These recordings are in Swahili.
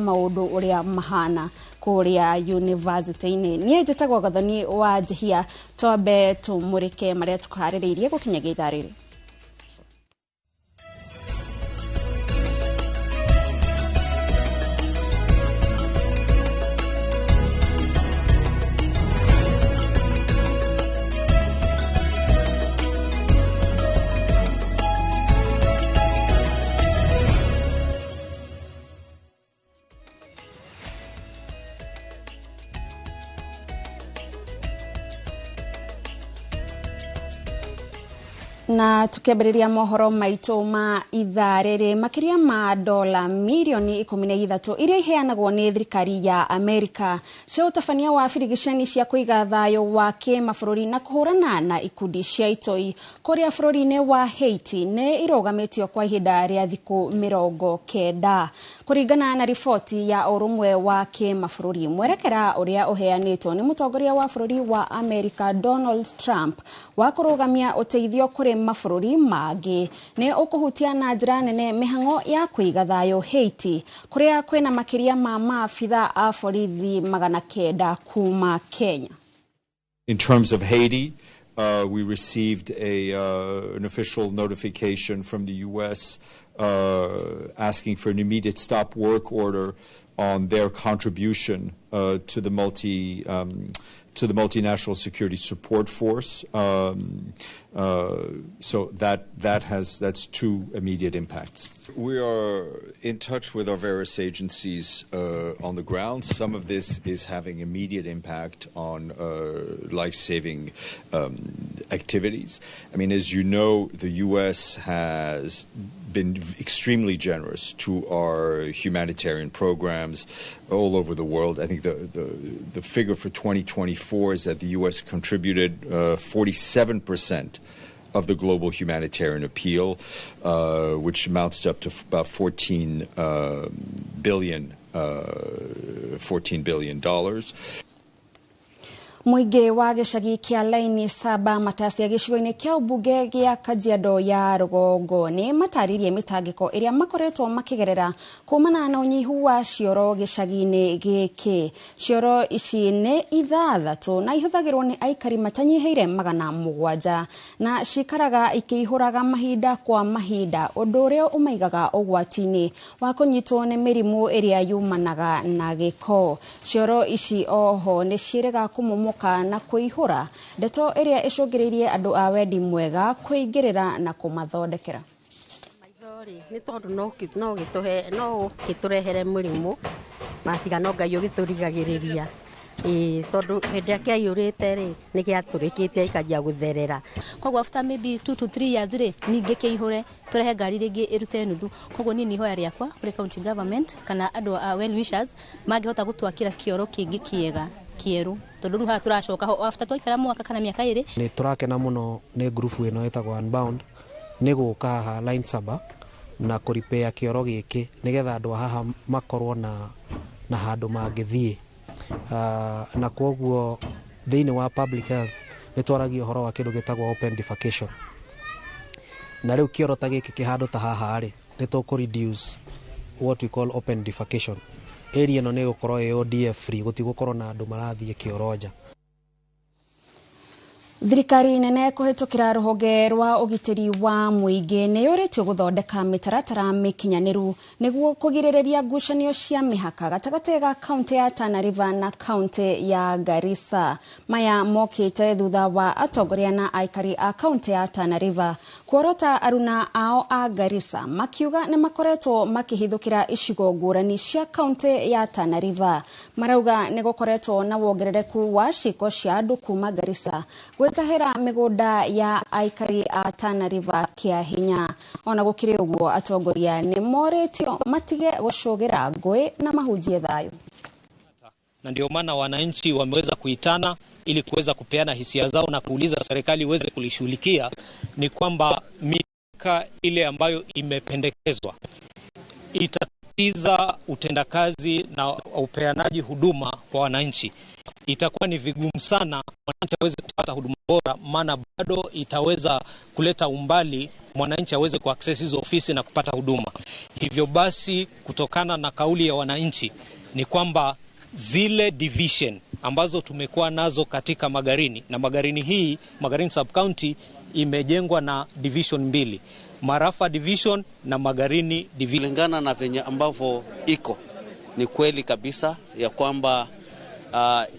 maundu uria mahana kuria university-ini. Nie njitagwo Gathoni wa Njihia, twambe tumurike maria tukuhaririirie gukinyagia ithaa riri. Na tukiambĩrĩria mohoro maitũ ma ithaa rĩrĩ, makĩria ma dola milioni 13 iria iheanagwo nĩ thirikari ya Amerika cia ũtabania wa birigiceni cia kũiga thayũ wa kĩmabũrũri na kũhũrana na ikundi cia itoi kũrĩa bũrũri-inĩ wa Haiti nĩ irogamitio kwa ihinda rĩa thikũ 90 kũringana na riboti ya ũrũmwe wa kĩmabũrũri. Mwerekera ũrĩa ũheanĩtwo nĩ mũtongoria wa bũrũri wa Amerika Donald Trump wa kũrũgamia ũteithio kũrĩ mabũrũri mangĩ nĩ ũkũhutia na njĩra nene mĩhang'o ya kũiga thayũ Haiti kũrĩa kwĩna makĩria ma maabitha a borithi 900 kuma Kenya. In terms of Haiti, we received an official notification from the U.S. Asking for an immediate stop work order on their contribution to the multinational security support force. So that's two immediate impacts. We are in touch with our various agencies on the ground. Some of this is having immediate impact on life-saving activities. I mean, as you know, the U.S. has been extremely generous to our humanitarian programs all over the world. I think the figure for 2024 is that the U.S. contributed 47% of the global humanitarian appeal, which amounts to up to about $14 billion. Muingi wa gĩcagi kĩa Laini Saba Matasia gĩcigo-inĩ kĩa ũmbunge gĩa Kajiado ya Rũgongo nĩ mataririe mĩtangĩko ĩrĩa makoretwo makĩgerera kumana na ũnyihu wa cioro gĩcagi-inĩ gĩkĩ. Cioro ici nĩ ithathatũ na ihũthagĩrwo nĩ aikari matanyiheire 700 na cikaraga ikĩihũraga mahinda kwa mahinda, ũndũ ũrĩa ũmaigaga ũgwati-inĩ wa kũnyitwo nĩ mĩrimũ ĩrĩa yumanaga na gĩko. Cioro ici oho nĩ ciĩrĩga kũmomoka na kuihura ndeto iria icũngĩrĩirie andũ a wendi mwega kuingĩrĩra na kumathondekera. Maithori ni tondu no gĩtũrehere mũrimũ matiga no Ngai ũgĩtũrigagĩrĩria tondu hĩndĩ ĩrĩa kĩaiyũrĩte rĩ nĩ gĩatũrĩkĩtie ikajia gũtherera. Koguo after maybe 2 to 3 years rĩ ningĩ kĩihũre tũrehe ngari rĩngĩ ĩrute nuthu. Koguo niĩ nĩ ihoya rĩakwa kũrĩ county government kana andũ a well wishers mangĩhota gũtwakĩra kĩoro kĩngĩ kĩega kieru tondu ruha turacoka after twaikara mwaka kana miaka 2 ni turakena muno ni group ino etagwo Unbound ni gũka haha Laini Saba na kũripea kĩoro gĩkĩ nigetha andũ haha makorwo na handũ mangĩthie na koguo thĩinĩ wa public health ni twaragia ũhoro wa kĩndũ gĩtagwo open defecation na rĩu kĩoro ta gĩkĩ kĩhandũ ta haha rĩ ni tũkũ reduce what we call open defecation. Area no nĩ gũkorwo ĩ ODF free, gũtigũkorwo na andũ marathiĩ kĩoro nja. Thirikari nene kũhĩtũkĩra rũhonge rwa ũgitĩri wa mũingĩ nĩ yũrĩtio gũthondeka mĩtaratara mĩkinyanĩru nĩguo kũgirĩrĩria ngucanio cia mĩhaka gatagatĩ ga kaunti ya Tana River na kaunti ya Garissa. Maya mokĩte thutha wa atongoria na aikari a kaunti ya Tana River kuorota aruna ao a Garissa makiuga nĩ makoretwo makĩhithũkĩra icigo ngũrani cia kaunti ya Tana River. Marauga nĩ gũkoretwo na wongerereku wa ciiko cia andũ kuma Garissa gwetahĩra mĩgũnda ya aikari a Tana River kĩa hinya. Ona gũkĩrĩ ũguo atongoria nĩ morĩtio matige gũcũgĩra ngũĩ na mahunjie thayũ. Na ndio maana wananchi wameweza kuitana ili kuweza kupeana hisia zao na kuuliza serikali iweze kulishughulikia ni kwamba mipaka ile ambayo imependekezwa itatiza utendakazi na upeanaji huduma kwa wananchi. itakuwa ni vigumu sana mwananchi aweze kupata huduma bora, maana bado itaweza kuleta umbali mwananchi aweze kuaccess hizo ofisi na kupata huduma. Hivyo basi, kutokana na kauli ya wananchi ni kwamba zile division ambazo tumekuwa nazo katika Magarini, na Magarini hii, Magarini sub county imejengwa na division mbili, Marafa division na Magarini division. Kulingana na venye ambavyo iko, ni kweli kabisa ya kwamba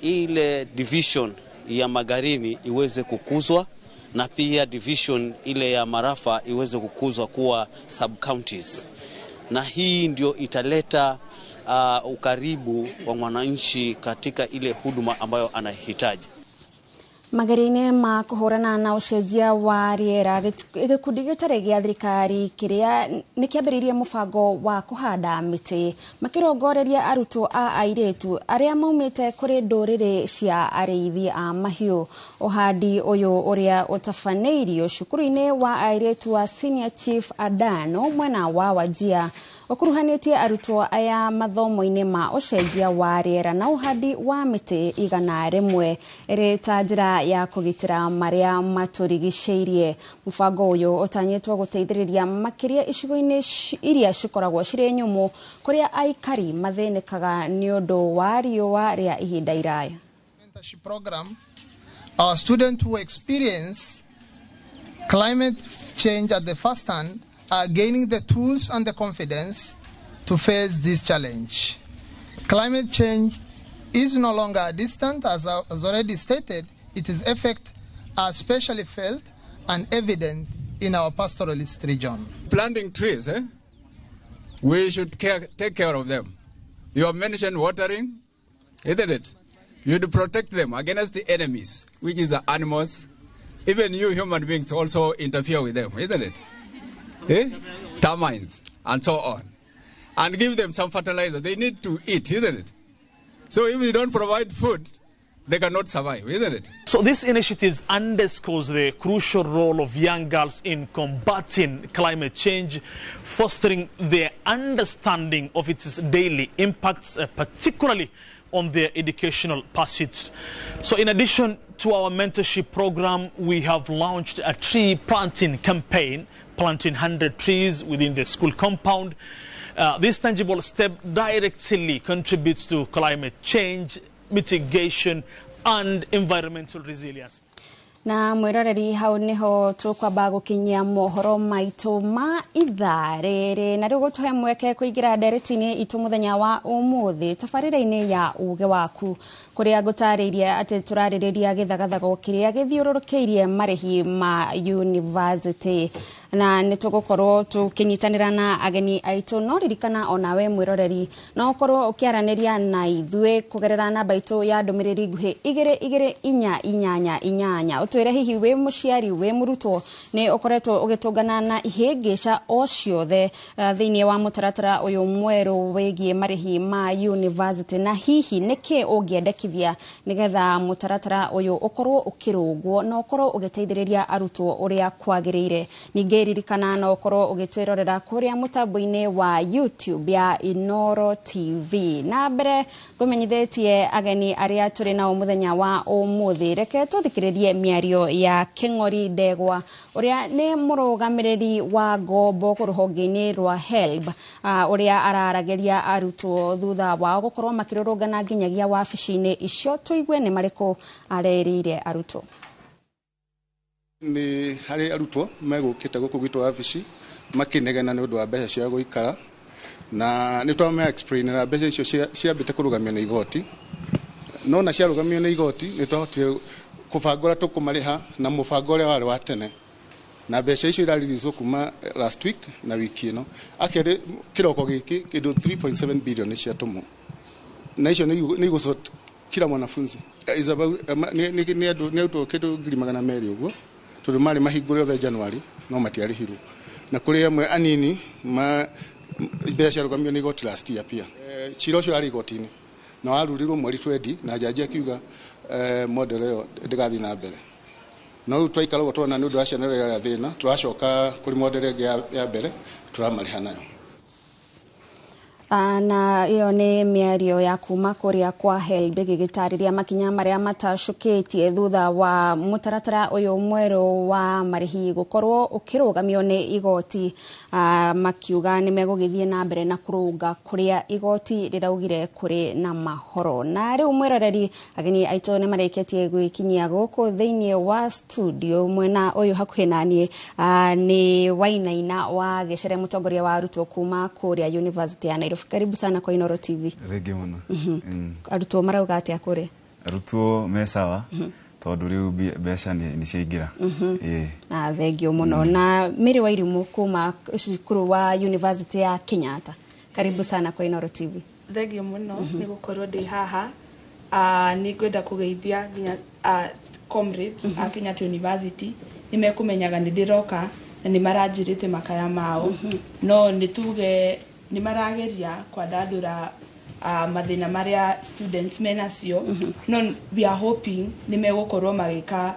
ile division ya Magarini iweze kukuzwa na pia division ile ya Marafa iweze kukuzwa kuwa sub counties, na hii ndio italeta ukaribu wa mwananchi katika ile huduma ambayo anahitaji. Magarini ma kuhurana na ucenjia wa riera, gikundi gitari gia thirikari kiria nikiambiririe mubango wa kuhanda miti makirongoreria arutwo a airetu aria maumite kuri nduriri cia ariithi a mahiu. Uhandi uyu uria utafaneirio cukuru-ini wa airetu wa Senior Chief Adano mwena wa Wajia okuruhanitie arutwo aya mathomo-ini ma ucenjia wa riera na uhandi wa miti 100 iri ta njira ya kugitira maria maturigiceirie. Mubango uyu utanyitwo guteithiriria makiria icigo-ini iria cikoragwo ciri nyumu kuria aikari mathenekaga ni undu wa riua ria ihinda iraya. Mentorship program, our students who experience climate change at the first hand are gaining the tools and the confidence to face this challenge. Climate change is no longer distant, as already stated. Its effects are especially felt and evident in our pastoralist region. Planting trees, we should take care of them. You have mentioned watering, isn't it? You should protect them against the enemies, which is the animals. Even you human beings also interfere with them, isn't it? Termites and so on. And give them some fertilizer. They need to eat, isn't it? So if we don't provide food, they cannot survive, isn't it? So this initiative underscores the crucial role of young girls in combating climate change, fostering their understanding of its daily impacts, particularly on their educational pursuits. So in addition to our mentorship program, we have launched a tree planting campaign, planting 100 trees within the school compound. This tangible step directly contributes to climate change, mitigation, and environmental resilience. Na mwiroreri hau niho tukwamba gukinyia mohoro maitu ma itharere na riu tuhe mweke kuigira nderetini itu muthenya wa umuthi tafarira-ini ya UGE WAKU kuria gutaririe ati turariria Gĩthagathago kiria githiururukeirie marĩhi ma university na nitugukorwo tukinyitanira na ageni aitu no ririkana onawe mwiroreri no ukorwo ukiaraniria na ithwe kugerera namba itu ya ndumiriri nguhi 2288 utwire hihi we muciari we murutwo ni ukoretwo ugitungana na ihingica o ciothe thiini wa mutaratara uyu mweru wigie marihi ma university na hihi niki ungiendekithia nigetha mutaratara uyu ukorwo ukirungwo na ukorwo ugiteithiriria arutwo uria kwagirire ninge ririkana no ukorwo ugitwirorera kuria mutambo-ini wa YouTube ya Inoro TV na mbere gumenyithetie ageni aria turi na muthenya wa umuthi reke tuthikiririe miario ya Keng'ori Ndegwa uria ni murugamiriri wa ngombo kuruhonge-ini rwa HELB uria ararageria arutwo thutha wa gukorwo makirurungana nginyagia wabici-ini icio tuigue ni mariko arerire arutwo ni hari arutwo megukite guku gwitu wabici makinegena ni undu wa mbeca cia guikara na ni twame explain na mbeca icio ciambite kurugamio na igoti no na ciarugamio na igoti ni twahotire kubangora tukumariha na mubango uria wari wa tene na mbeca icio iraririzwo kuma last week na wiki ino akere kiroko giki kindu 3.7 billion cia tumu na icio ni igusot kila mwanafunzi is about ni auto kindu 200,000 uguo tundu mari mahingure othe January no matiarihirwo na kuri amwe anini ma mbeca ciarugamio ni igoti last year pia ciro cio ari igoti-ini na warurirwo mweri 20 na jaji akiuga model yo ndigathi na mbere no twaikara uguo twana ni undu wa ciana ya thina turacoka kuri model ya mbere turamariha nayo. Na iyo nĩ mĩario ya kuma kũrĩa kwa HELB gĩgĩtarĩria makinya marĩa matacũkĩtie thutha wa mũtaratara ũyũ mwerũ wa marĩhi gũkorwo ũkĩrũgamio nĩ igoti, makiuga nĩ megũgĩthiĩ na mbere na kũrũnga kũrĩa igoti rĩraugire kũrĩ na mahoro. Na rĩu mwĩroreri, ageni aitũ nĩ marĩkĩtie gwĩkinyia gũkũ thĩinĩ wa studio. Mwena ũyũ hakuhĩ naniĩ nĩ Wainaina wa Gĩcere, mũtongoria wa arutwo kuma kũrĩa University ya Nairobi. Karibu sana kwa Inooro TV. Thengi muno. Arutwo marauga atĩa kũrĩ? Arutwo me sawa tondũ rĩu mbeca nĩ ciaingĩra. Thengi muno. Na Mary Wairimũ kuma cukuru wa University ya Kenyatta. Karibu sana kwa Inooro TV. Thengi muno nĩ gũkorwo ndĩ haha. Nĩ ngwenda kũgeithia nginya comrades a Kenyatta University. Nĩ mekũmenyaga nĩ ndĩroka na nĩ maranjĩrĩte makaya mao. No nĩ tuge nĩ marageria kwandandũra mathĩna marĩa students menacio. No we are hoping nĩ megũkorwo magĩka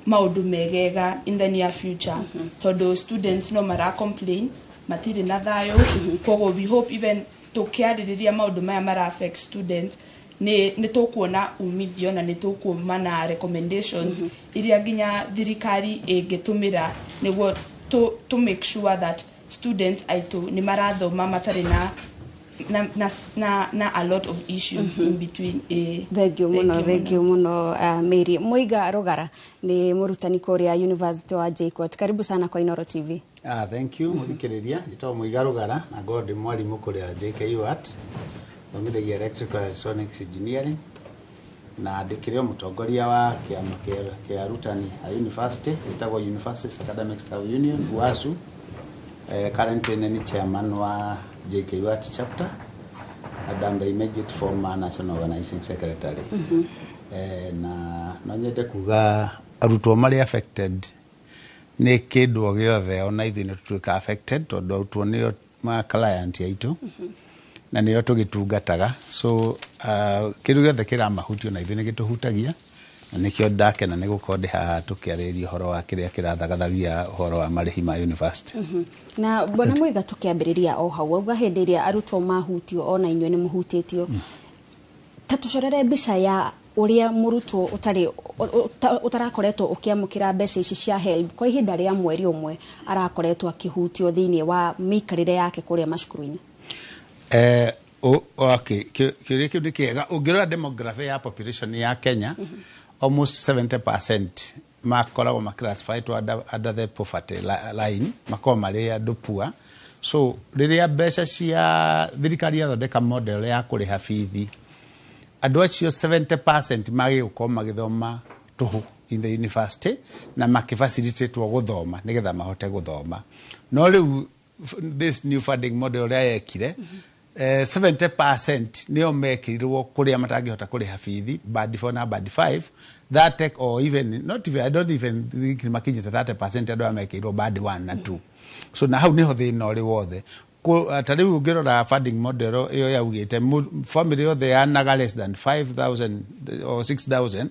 maũndũ megega in the near future. Tondũ students no mara complain matirĩ na thayũ. Koguo we hope even tũkĩarĩrĩria maũndũ maya mara affect students nĩ tũkuona umithio na nĩ tũkuuma na recommendations iria nginya thirikari ĩngĩtũmĩra nĩguo to make sure that students aitũ nĩ marathoma matarĩ na a lot of issues in between. Thank you muno Mary. Muiga Rugara ni mũrutani kũrĩa University wa JKUAT. Karibu sana kwa Inooro TV. Thank you mũthikĩrĩria. Nĩtwa Muiga Rugara na ngorwo ndĩ mwarimũ kũrĩa JKUAT, thomithagia electrical electronics engineering, na ndĩkĩrĩ mũtongoria wa kĩama kĩa arutani a university gĩtagwo University Academic Staff Union UASU. Currently nĩ chairman wa JKUAT chapter and I'm the immediate former national organizing secretary. Na no nyende kuga arutwo marĩ affected nĩ kĩndũ o gĩothe ona ithuĩ nĩ tũtuĩka affected tondũ arutwo nĩo ma client aitũ na nĩo tũgĩtungataga. So kĩndũ gĩothe kĩramahutio na ithuĩ nĩ gĩtũhutagia, na nĩkĩo ndakena nĩ gũkorwo ndĩ haha tũkĩarĩrĩria ũhoro wa kĩrĩa kĩrathagathagia ũhoro wa marĩhi ma university. Na Bwana Muiga, tũkĩambĩrĩria o hau auga hĩndĩ ĩrĩa arutwo mahutio ona inyuĩ nĩ mũhutĩtio, ta tũcorere mbica ya ũrĩa mũrutwo ũtarakoretwo ũkĩamũkĩra mbeca ici cia HELB kwa ihinda rĩa mweri ũmwe arakoretwo akĩhutio thĩinĩ wa mĩikarĩre yake kũrĩa macukuru-inĩ. Okay, kĩũria kĩu nĩ kĩega. Ũngĩrora demography ya population ya Kenya, almost 70% makoragwo maclassified under the poverty line, makoragwo marĩ andũ poor. So rĩrĩa mbeca cia thirikari yathondeka model ya kũrĩha bithi, andũ acio 70% magĩgũkorwo magĩthoma tũhũ in the university na makĩfacilitatwo gũthoma nĩgetha mahote gũthoma. No rĩu this new funding model ũrĩa yekire, 70% nĩo mekĩrirwo kũrĩa matangĩhota kũrĩha bithi, band 4 na band 5, that take or even not even, I don't even think makinyĩte 30% andũ arĩa mekĩrirwo band 1 na 2. So na hau nĩho thĩna ũrĩ wothe. Ta rĩu ũngĩrora funding model ĩyo yaugĩte family yothe yanaga less than 5,000 or 6,000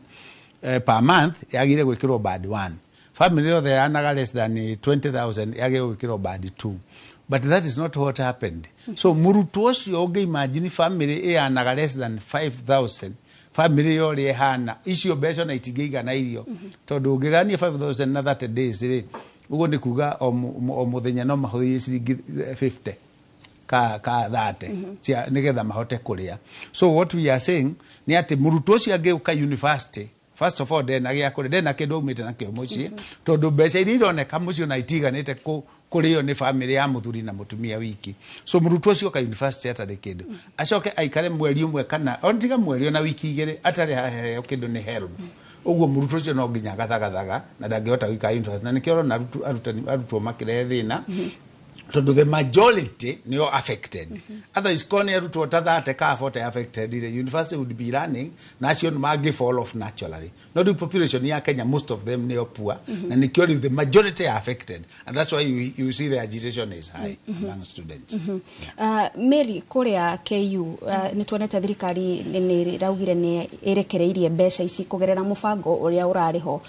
per month yagĩrĩire gwĩkĩrwo band 1. Family yothe yanaga less than 20,000 yagĩrĩire gwĩkĩrwo band 2. But that is not what happened. So murutwo ũcio ũngĩimagine family ĩyanaga less than 5,000, family yore hana icio mbeca na itingĩigana irio, tondũ ũngĩgania 5,000 na 30 days rĩ, ũguo nĩ kuga o mũthenya no mahũthĩrie ciringi 50 ka 30 nĩgetha mahote kũrĩa. So what we are saying nĩ atĩ mũrutwo ũcio angĩũka university, first of all ndena gĩa kũrĩa, ndena kĩndũ aumĩte nakĩo mũciĩ, tondũ mbeca iria ironeka mũciĩ na itiganĩte kũrĩo nĩ family ya mũthuri na mũtumia wiki. So mũrutwo ũcio ka university atarĩ kĩndũ, acoke aikare mweri ũmwe kana ontiga mweri ona wiki igĩrĩ atarĩ haheo kĩndũ nĩ HELB. Ũguo mũrutwo ũcio no nginya gathagathaga na ndangĩhota gũikara university, na nĩkĩo ũrona arutwo makĩrehe thĩna tondũ the majority nĩo affected. Otherwise kone arutwo ta 30 ka 40 affected, the university would be running, national magi fall off naturally. Not the population ya Kenya, most of them nĩo poor, na nĩkĩo the majority are affected, and that's why you see the agitation is high among students. Mary, kũrĩa KU nĩtuonete thirikari nĩraugire nĩ ĩrekereirie mbeca ici kũgerera mũbango ũrĩa ũrarĩho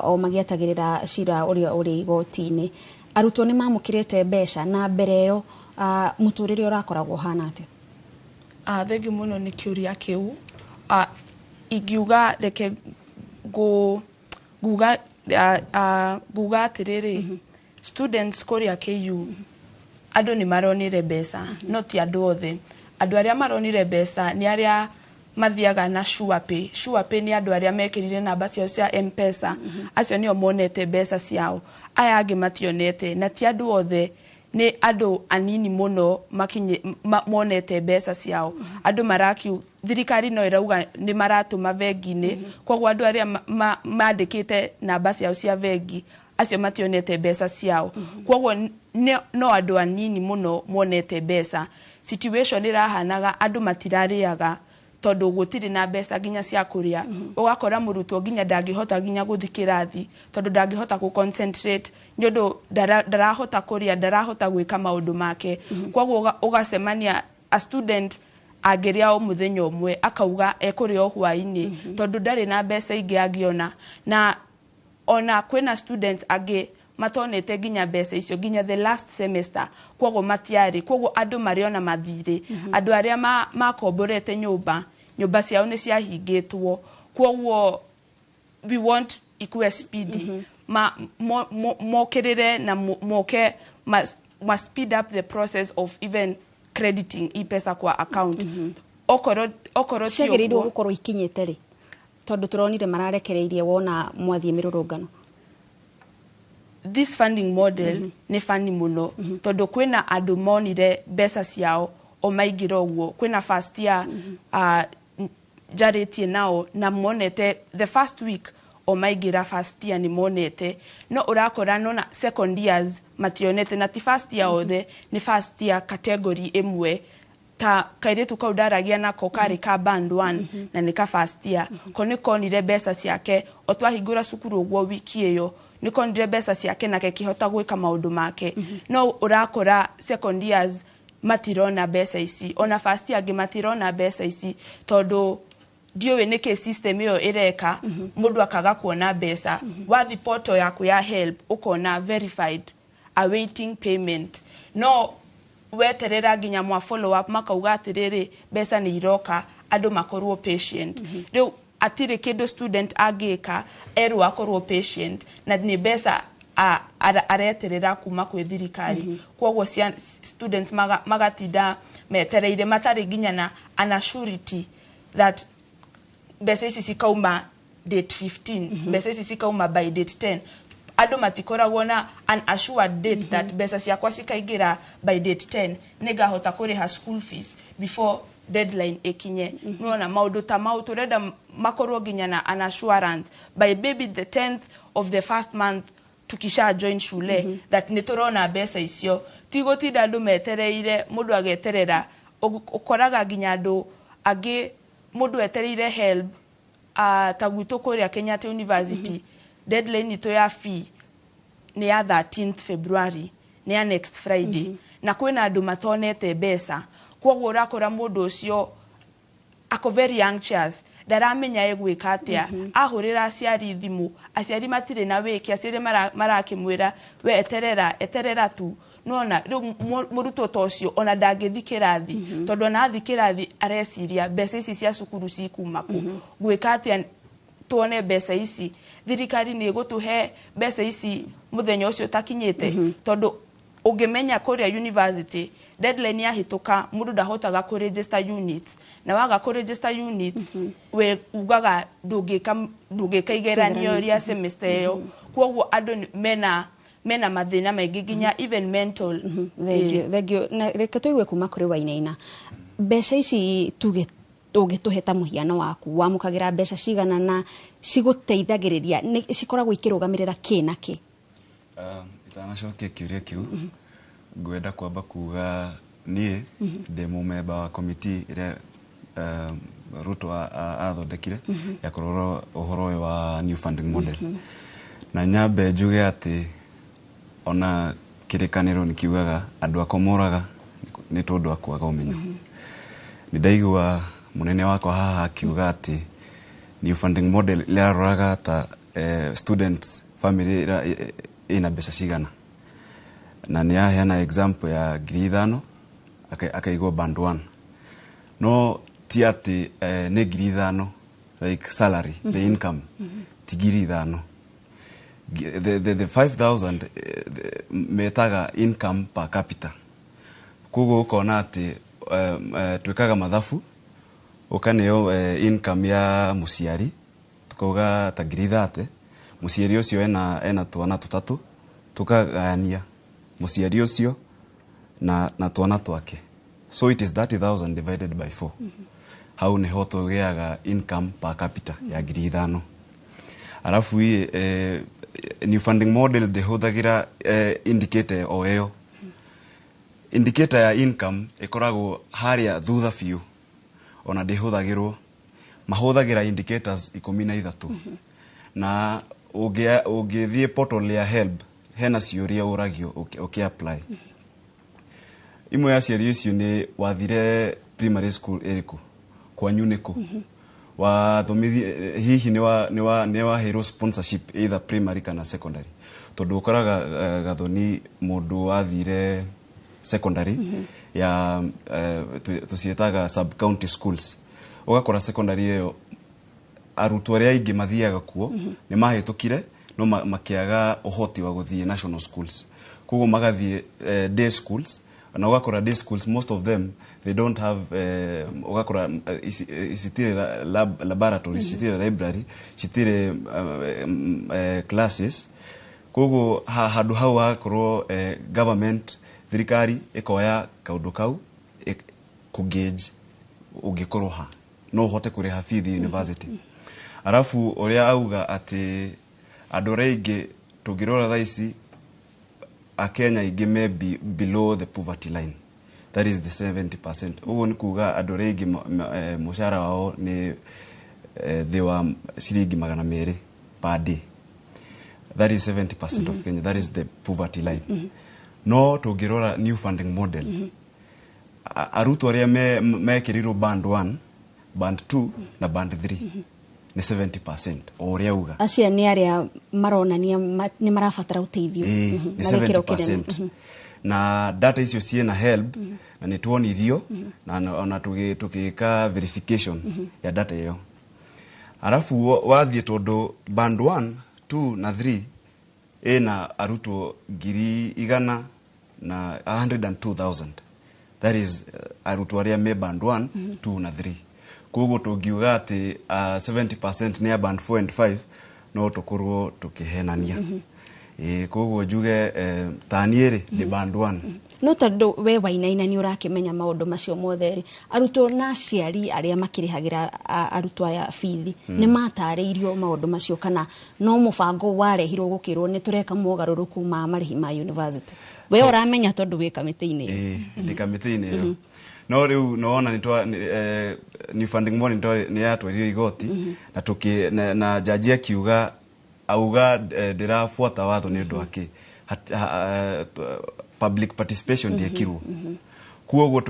o magĩetagĩrĩra cira ũrĩa ũrĩ igoti-inĩ. Arutwo nĩ mamũkĩrĩte mbeca na mbere ĩyo muturire urakoragwo hana atia? Thengi muno ni kiuria kiu. Ingiuga reke guga atiriri students koria KU andu ni maronire mbeca no ti andu othe. Andu aria maronire mbeca ni aria mathiaga na sure pay ni andu aria mekirire namba ciao cia M-Pesa acio nio monete mbeca ciao. Aya angi mationete na ti andu othe, ni andu anini muno makinye monete mbeca ciao. Andu marakiu thirikari no irauga ni maratuma vengi-ini, koguo andu aria mandikite namba ciao cia vengi acio mationete mbeca ciao. Koguo no andu anini muno monete mbeca. Situation irahanaga andu matirariaga tondu gutiri na mbeca ginya cia kuria. Ugakora murutwo ginya ndangihota ginya guthi kirathi tondu ndangihota ku concentrate nyondo darahota kuria, darahota gwika maundu make. Koguo ugasemania a student ageria o muthenya umwe akauga ekuria hwaini tondu ndari na mbeca ingi agiona. Na ona kwena students age matonete ginya mbeca icio ginya the last semester, koguo matiari, koguo andu mariona mathire. Andu aria makomborete nyumba ciao ni ciahingitwo, koguo we want equal speed. Mokirire na moke must speed up the process of even crediting i-pesa kwa account. Okoro ciagiriirwo gukorwo ikinyete ri tondu turonire mararekereirie wona mwathie mirurungano. This funding model ni funny muno tondu kwina andu monire mbeca ciao o maigira uguo. Kwina first year jaritie nao na monete the first week o maigira first year ni monete, no urakora nona second years mationete na ti first year othe, ni first year category imwe ta kairetu kau ndaragia nako kari ka band 1 na ni ka first year ko ni konire mbeca ciake o twahingura cukuru uguo wiki iyo ni konire mbeca ciake na kihota gwika maundu make. No urakora second years matirona mbeca ici, ona first year matirona mbeca ici tondu ndiwe nike system iyo ireka mundu akaga kuona mbeca. Wathi portal yaku ya help ukona verified awaiting payment, no weterera ginya mwa follow up makauga atiriri mbeca ni iroka, andu makorwo patient. Riu atire kindu student agika eru akorwo patient na ni mbeca areterera kuma kwi thirikari. Koguo students magatinda metereire matari ginya na an surety that mbeca ici cikauma date 15, mbeca ici cikauma by date 10. Andu matikoragwo na an assured date that mbeca ciakwa cikaigira by date 10 nigahota kuriha school fees before deadline ekinye. Nona maundu ta mau turenda makorwo ginya na an assurance by maybe the 10th of the first month tukisha join shule that nitorona mbeca icio. Tigotinda andu metereire, mundu ageterera. Ukoraga ginya andu agi mundu etereire help tagwito kuria Kenyatta University deadline ito ya fee ni ya 13th February, ni ya next Friday. Na kwina andu matonete mbeca, koguo urakora mundu ucio ako very anxious, ndaramenya egwika atia. Ahurira aciari thimu, aciari matire na wiki, aciari marakimwira we eterera tu. Nona muruto tocio ona ndangithikirathi tondu ona athikirathi areciria mbeca ici cia cukuru cikuma ku gwika atia tuone mbeca ici. Thirikari ni gutuhe mbeca ici muthenya ucio takinyite tondu ungimenya kuria university deadline ya hituka mundu ndahotaga ku register units, na waga ku register units we ugaga ndungika igeranio ria semester yo. Koguo andu mena mathina maingi ginya even mental. Thank you. Na reka tuigue kuma kuri Wainaina, mbeca ici ugituheta muhiano waku wamukagira mbeca cigana na ciguteithagiriria cikoragwo ikirugamirira kina ki? Itanacokia kiuria kiu ngwenda kwamba kuga nie ndi mumemba wa committee ire Ruto athondekire ya kurora uhoro wa new funding model. Na nyambe njuge ati ona kirikaniro nikiugaga andu akomoraga ni tondu akwaga umenyo. Nidaigua munene wako haha akiuga ati new funding model iraroraga ta students family ina mbeca cigana. na nĩ aheana example ya 5,000 akaigwo band 1 no ti atĩ nĩ 5,000 like salary the income ti 5,000 the 5,000 metaga income per capita koguo ukona atĩ twikaga mathabu ukaneo income ya muciari tukauga ta 30 muciari ucio ena twana tutatu tukagania muciari ucio na twana twake so it is 30,000 divided by 4 hau ni ho tugiaga income per capita ya 5,000 alafu new funding model ndihuthagira indicator o ĩyo indicator ya income ikoragwo haria thutha biu ona ndihuthagirwo mahuthagira indicators 13 na ungithie portal ya help hena ciuria uragio apply imwe ya ciuria icio ni wathire primary school eriku kwanyu niku wathomithi hihi ni wa hero sponsorship either primary kana secondary tondu ukoraga gathoni mundu wathire secondary ya tusietaga sub county schools ugakora secondary iyo arutwo aria ingi mathiaga kuo ni mahitukire no makiaga uhoti wa guthie national schools koguo magathie day schools na ugakora day schools most of them they don't have ugakora isitire laboratories isitire library isitire classes koguo handu hau hakorwo government thirikari ikoya kaundu kau kugauge ungikorwo ha no uhote kuriha fee university alafu uria auga ati andu reingi tungirora thaisi akenya ingi maybe below the poverty line that is the 70% ugo ni kuga andu reingi mushara wao ni they were shilingi 200 per day that is 70% of Kenya that is the poverty line no tungirora new funding model aruto aria mekirirwo band 1 band 2 na band 3 ni 70% oria uga acia ni aria maronania ni marafatara uteithio ni 70% na data icio ciena help na ni tuonirio na ona tugika verification ya data iyo alafu wathie tondu band 1 2 na 3 ena aruto 100,000 na 102,000 that is aruto aria me band 1 2 na 3 koguo tungiuga ati 70% ni band 4 and 5 no tukorwo tukihenania koguo njuge taniere ni band 1 no tondu we wainaina ni urakimenya maundu macio motheri aruto na aciari aria makirihagira aruto aya fithi ni matariirio maundu macio kana no mubango warehirwo gukirwo ni tureka mogaruruku ma marihi ma university we uramenya tondu we kamiti-ini ndi kamiti-ini no riu noona ni funding money ni yatwario igoti na na jaji akiuga auga ndirafuata watho ni undu wake public participation ndiekirwo kuoguo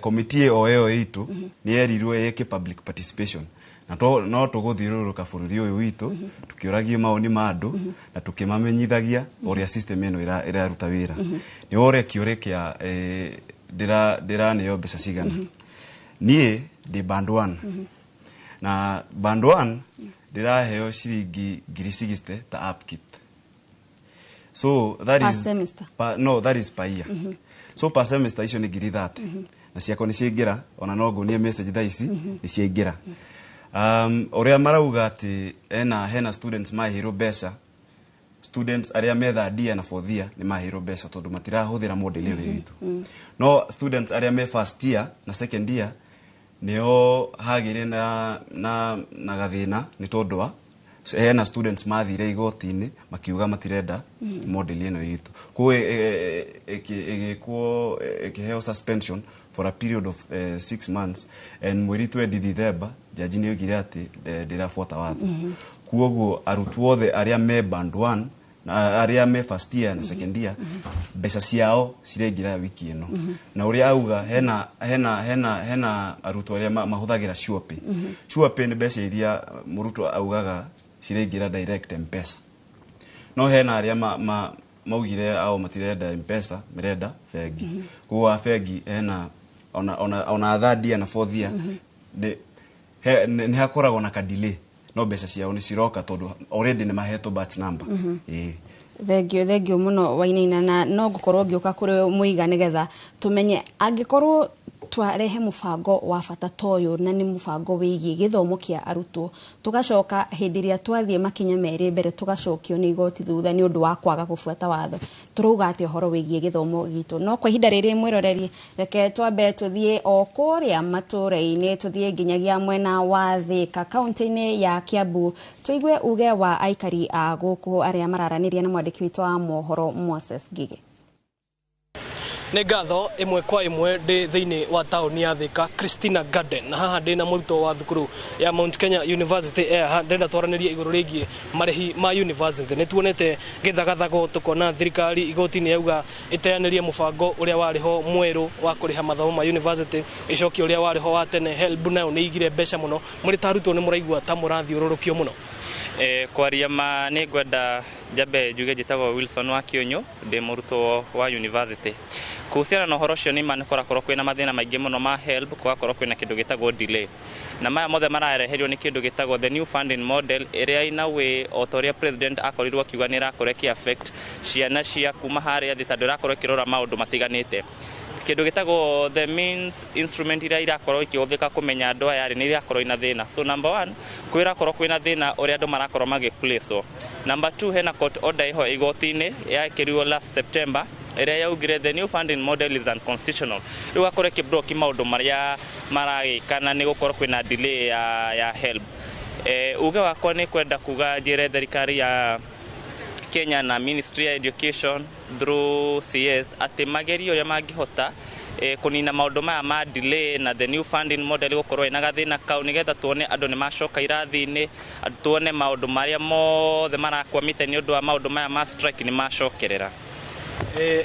committee o eo itu ni erirwo yeke public participation na no tuguthiururuka bururi uyu witu tukiuragia maoni ma andu na tukimamenyithagia uria system eno iraruta wira ni ore kiurekia ndira neyo mbeca cigana nie ndi band 1 na band 1 ndiraheo ciringi 60 ta upkeep so that per is semester no that is per year so per semester icio ni 30 na ciako ni ciingira ona no ngunie message thaisi ni ciingira oria marauga ati hena students mahiro mbeca students aria metha dia na fourth year ni mahiro mbeca tondu matirahuthira model iyo yitu no students aria me first year na second year nio hagire na gathina ni tondu wa hena students mathire igoti-ini makiuga matirenda model ino yitu kwa ikiheo suspension for a period of 6 months and mweri 20 December jaji ni ogire ati ndirafuata watho kuoguo arutwo othe aria me band 1 na aria me first year na second year mbeca ciao cirengira wiki ino na uria auga hena arutwo aria mahuthagira sure pay ni mbeca iria murutwo augaga cirengira direct M-Pesa no hena aria maugire au matirenda M-Pesa merenda bengi kwa bengi ena ona third na fourth year ni hakoragwo na kadile no mbeca ciao ni ciroka tondu already ni mahetwo batch number thengio muno wainaina na no gukorwo ngioka kuri muiga nigetha tumenye angikorwo twarehe mubango wa bata toyo na ni mubango wigie githomo kia arutwo tugacoka hindiria twathie makinya meri mbere tugacokio ni igoti thutha ni undu wa kwaga gufuata watho turuga ati horo wigie githomo gitu no kwa hinda riri mwiroreri reke twambe tuthie o kuria mature-ini tuthie nginyagia mwena wa Thika kaunti-ini ya Kiambu tuigue uge wa aikari a guku aria mararaniria na mwandiki witu wa mohoro Moses Gige. Nĩ ngatho ĩmwe kwa ĩmwe ndĩ thĩinĩ wa taũni ya Thika Christina Garden na haha ndĩ na mũrutwo wa thukuru ya Mount Kenya University ndĩrenda twaranĩrie igũrũ rĩgiĩ marĩhi ma university. Nĩ tuonete Gĩthagathago tukona thirikari igoti-inĩ yauga ĩteanĩrie mũbango ũrĩa warĩ ho mwerũ wa kũrĩha mathomo ma university ĩcoki ũrĩa warĩ ho wa tene HELB nayo nĩ igire mbeca mũno mũrĩ ta arutwo nĩ mũraigua ta mũrathiũrũrũkio mũno. Kwaria ma nĩ ngwenda njambe njuge njĩtagwo Wilson wa Kĩũnyũ ndĩ mũrutwo wa university. Kuhusiana na uhoro ũcio nĩ makorakorwo kwĩna mathĩna maingĩ mũno ma HELB kugakorwo kwĩna kĩndũ gĩtagwo delay na maya mothe marareherio nĩ kĩndũ gĩtagwo the new funding model ĩrĩa ina we otoria president akorirwo akiuga nĩ ĩrakorwo ĩki-affect ciana cia kuma harĩa thĩ tondũ ĩrakorwo ĩkĩrora maũndũ matiganĩte. Kĩndũ gĩtagwo the means instrument iria irakorwo ikĩhũthĩka kũmenya andũ aya nĩ irakorwo ina thĩna. So number 1 kwĩrakorwo kwĩna thĩna ũrĩa andũ marakorwo magĩplace. Number 2 hena court order iho igoti-inĩ yakĩrirwo last September ĩrĩa yaugire the new funding model is unconstitutional. Rĩu akorwo kĩbroki maũndũ marĩa maragĩkana nĩ gũkorwo kwĩna delay ya HELB. Uge wakwa nĩ kwenda kuga njĩre thirikari ya Kenya na Ministry of Education through CS atĩ magerio ũrĩa mangĩhota kunina maũndũ maya ma delay na the new funding model gũkorwo ina gathĩna kau nĩgetha tuone andũ nĩ macoka irathi-inĩ tuone maũndũ marĩa mothe marakwamĩte nĩ ũndũ wa maũndũ maya ma strike nĩ macokerera.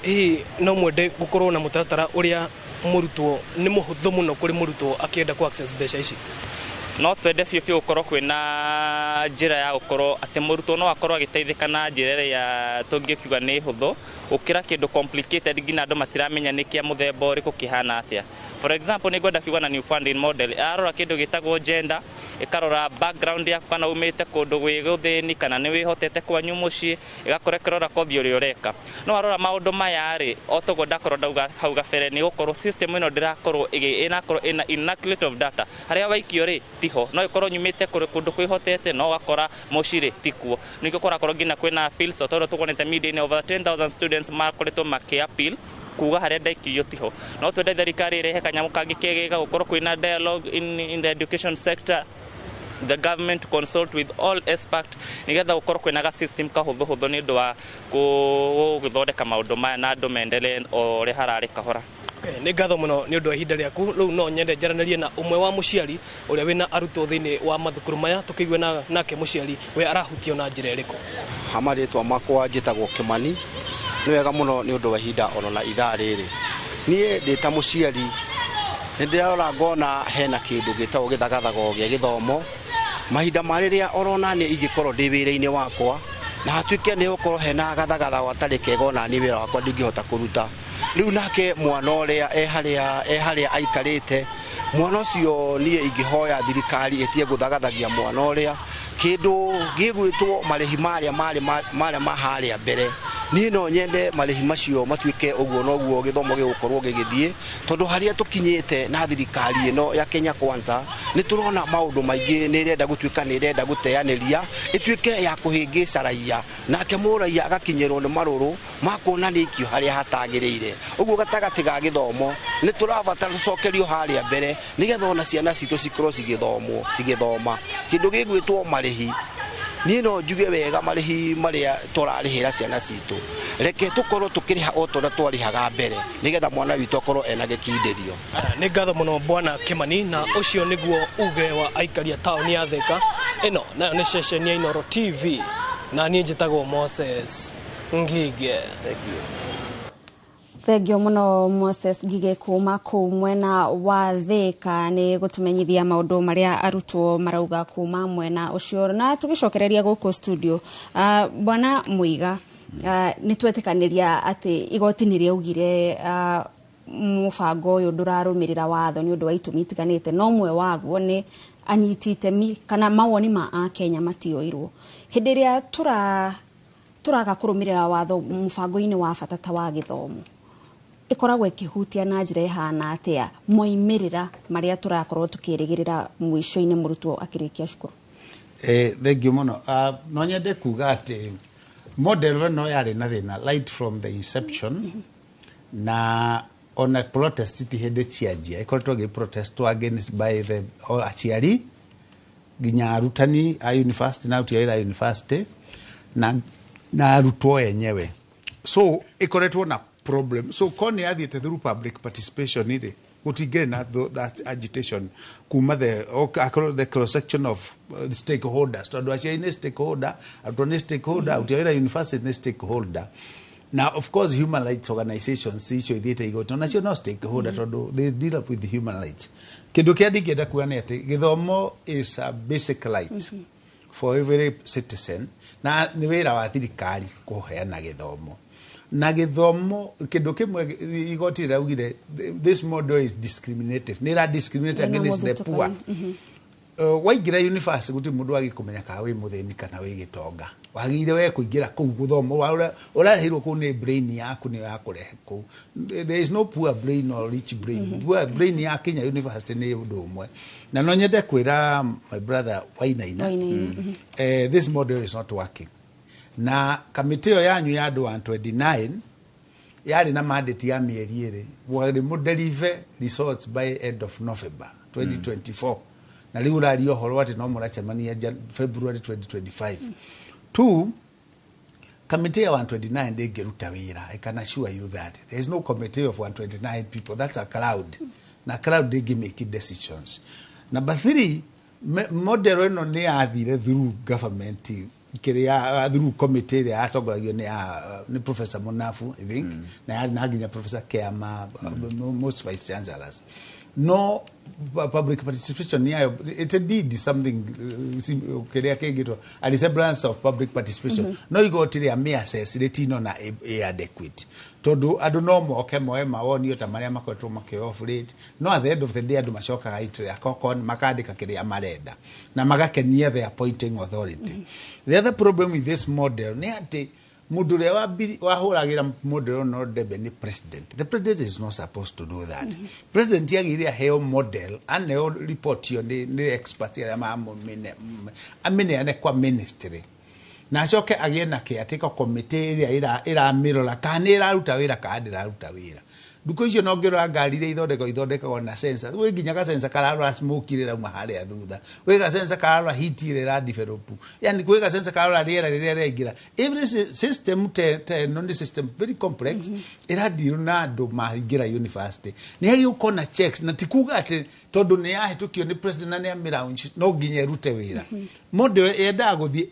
Hihi no mwende gũkorwo na mũtaratara ũrĩa mũrutwo nĩ mũhũthũ mũno kũrĩ mũrutwo akĩenda ku access mbeca ici? No twende biũ gũkorwo kwĩna njĩra ya gũkorwo atĩ mũrutwo no akorwo agĩteithĩka na njĩra ĩrĩa tũngĩkiuga nĩ hũthũ gũkĩra kĩndũ complicated nginya andũ matiramenya nĩ kĩa mũthemba ũrĩkũ kĩhana atĩa. For example nĩ ngwenda kiuga na new funding model arora kĩndũ gĩtagwo gender ikarora background yaku kana umĩte kũndũ gwĩ gũthĩni kana nĩ wĩhotete kwanyu mũciĩ ĩgakorwo ĩkĩrora kothi ũrĩa ũreka. No arora maũndũ maya rĩ otogo ndakorwo ndauga hau gabere nĩ gũkorwo system ĩno ndĩrakorwo ĩna inaccurate of data harĩa waikio rĩ tiho no ikorwo nyumĩte kũndũ kwĩhotete no gakora mũciĩ rĩ tikuo. Ningĩ ũkorakorwo nginya kwĩna appeals tondũ tukonete media-inĩ over 10,000 students makoretwo makĩ-appeal kuga harĩa ndaikio tiho. No twende thirikari ĩrehe kanyamũ kangĩ kegega gũkorwo kwĩna dialogue in the education sector, the government to consult with all experts nigetha gũkorwo kwĩna ga system kahũthũ nĩ ũndũ wa gũthondeka maũndũ maya na andũ mendelee o ũrĩa hararĩ kahora. Nĩ ngatho mũno nĩ ũndũ wa ihinda rĩaku. Rĩu no nyende njaranĩrie na ũmwe wa mũciari ũrĩa wĩna arutwo thĩinĩ wa mathukuru maya tũkĩigue nake mũciari we arahutio na njĩra ĩrĩkũ. Hamarĩtwa makwa njĩtagwo Kĩmani. Nĩ wega mũno nĩ ũndũ wa ihinda ona ithaa rĩrĩ. Niĩ ndĩ ta mũciari nĩ ndĩrarora ngona hena kĩndũ gĩtagwo Gĩthagathago gĩa gĩthomo. Mahinda marĩrĩa orona nĩ ingĩkorwo ndĩ wĩra-inĩ wakwa na hatuĩke nĩ gũkorwo hena gathagathago atarĩ kega ona niĩ wĩra wakwa ndingĩhota kũruta. Rĩu nake mwana ũrĩa harĩa aikarĩte mwana ũcio niĩ ingĩhoya thirikari ĩtige gũthagathagia mwana ũrĩa kĩndũ gĩgwĩtwo marĩhi marĩa maharĩa mbere. Niĩ no nyende marĩhi macio matuĩke ũguo na ũguo gĩthomo gĩgũkorwo gĩgĩthiĩ tondũ harĩa tũkinyĩte na thirikari ĩno ya Kenya Kwanza nĩ tũrona maũndũ maingĩ nĩ ĩrenda gũtuĩka nĩ ĩrenda gũteanĩria ĩtuĩke ya kũhĩngĩca raia nake mũraia agakinyĩrwo nĩ marũrũ ma kuonanĩkio harĩa hatagĩrĩire. Ũguo gatagatĩ ga gĩthomo nĩ tũrabatara tũcokerio harĩa mbere nĩgetha ona ciana citũ cikorwo cigĩthoma kĩndũ gĩgwĩtwo marĩhi. Niĩ no njuge wega marĩhi marĩa tũrarĩhĩra ciana citũ reke tũkorwo tũkĩrĩha o torĩa twarĩhaga mbere nĩgetha mwana witũ akorwo ena gĩkindĩrio. Nĩ ngatho mũno bwana Kĩmani na ũcio nĩguo uge wa aikari a taũni ya Thika. Ĩno nayo nĩ ceceni ya Inooro TV na niĩ njĩtagwo Moses Ngige. Thengio muno Moses Ngige kuma kũu mwena wa Thika nĩ gũtũmenyithia maũndũ marĩa arutwo marauga kuma mwena ũcio na tũgĩcokereria gũkũ studio. Bwana Muiga nitwetekaniria ati igoti ni riaugire mubango uyu ndurarumirira watho ni undu wa itumi itiganite no mwe waguo ni anyitite mi kana mawoni ma a Kenya matioirwo hindi ria turaga kurumirira watho mubango-ini wa bata ta wa githomo ikoragwo ikihutia na njira ihana atia moimirira maria turakorwo tukirigirira mwisho-ini murutwo akirikia cukuru. Thank you muno. No nyende kuga ati model no yari na thina right from the inception na on a protest ti hede chiajia ikoretwo gi protest against by the all achiari ginya arutani a university na utiaira university na arutwo enyewe so ikoretwo na problem so koni athiete through public participation ire gutigere na that agitation kuma the cross section of the stakeholders tondu acia ni stakeholder atoni stakeholder utiaira university ni stakeholder. Now, of course, human rights organizations, icio ithiite igoti nacio no stakeholder tondu they deal up with the human rights. Kindu kia ndingenda kuga ni ati githomo is a basic right for every citizen na ni wira wa thirikari kuheana githomo na githomo kindu kimwe igoti raugire this model is discriminative ni ra discriminate against the poor. Waingira university guti mundu agikumenya ka wi muthini kana wi gitonga wagire we kuingira ku guthomo urahirwo ku ni brain yaku ni yakurehe ku there is no poor brain or rich brain. Poor brain ya Kenya University ni undu umwe na no nyende kwira my brother Wainaina this model is not working na committee yanyu ya andu 129 yari na mandate ya mieri iri wari deliver results by end of November 2024 na riu rari ohoro ati no muracemania February 2025. Two, committee of 129 they geruta wira. I can assure you that there is no committee of 129 people. That's a crowd. Na crowd they make decisions. Number three, model no ne athire through government through committee they atogoragio ni Professor Munafu I think na ginya Professor Keama most vice chancellors. No public participation it did something a resemblance of public participation no you go to the assess the tino na adequate todo adu no mo kemoe mawoni yota maria makotwo makeoffrate no at the end of the day adu macoka gaitre akokon makandika kiria marenda na magakenia the appointing authority. The other problem with this model ni ati mudure wa huragira model no debe ni president. The president is not supposed to do that. President yagiria heo model and heo report yo ni experts ya mamu amene ane kwa ministry na coke agena ke ateka committee ira mirora kana iraruta wira kana iraruta wira duko icio no ngero ngarire ithondeka na sensors we nginya ka sensor kararora smoke ire rauma hare athutha we ka sensor kararora heat ire ra develop yani we ka sensor kararora riera ingira every system non system very complex ira deal na do mahingira university ni hagi ukona checks na tikuga ati tondu ni yahetukio ni president na ni amira no nginya rute wira model enda guthie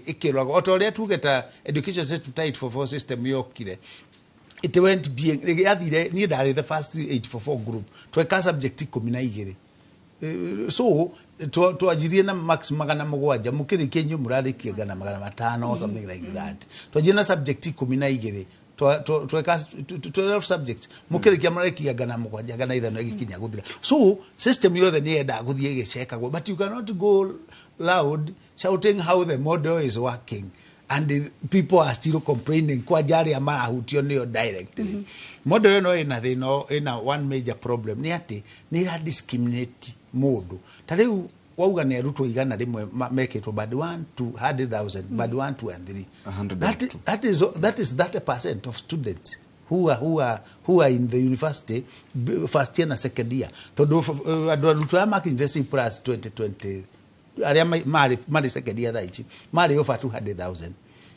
ikirwago otoria tugeta education system tight for system yokire. It went being near the first 844 group to a subject community. So to ajiriana max magana mugwaja mukiri kenyu murari kigana magana matano or something like that. To ajina subject community to 12 subjects mukiri kiamara kigana mugwaja gana either no gikinya guthira. So system yo the near da guthie gecheka go but you cannot go loud shouting how the model is working. And the people are still complaining kwa jari ya mahutio niyo directly. Model no ina one major problem ni ati ni ra discriminate modu. Tariu wauga ne ruto igana rimwe make it bad 1 to 100,000 bad 1 2 and 3. That is 30% of students who are in the university first year na second year. To do ruto ya marking plus 2020 aria mari second year daichi mari over 200,000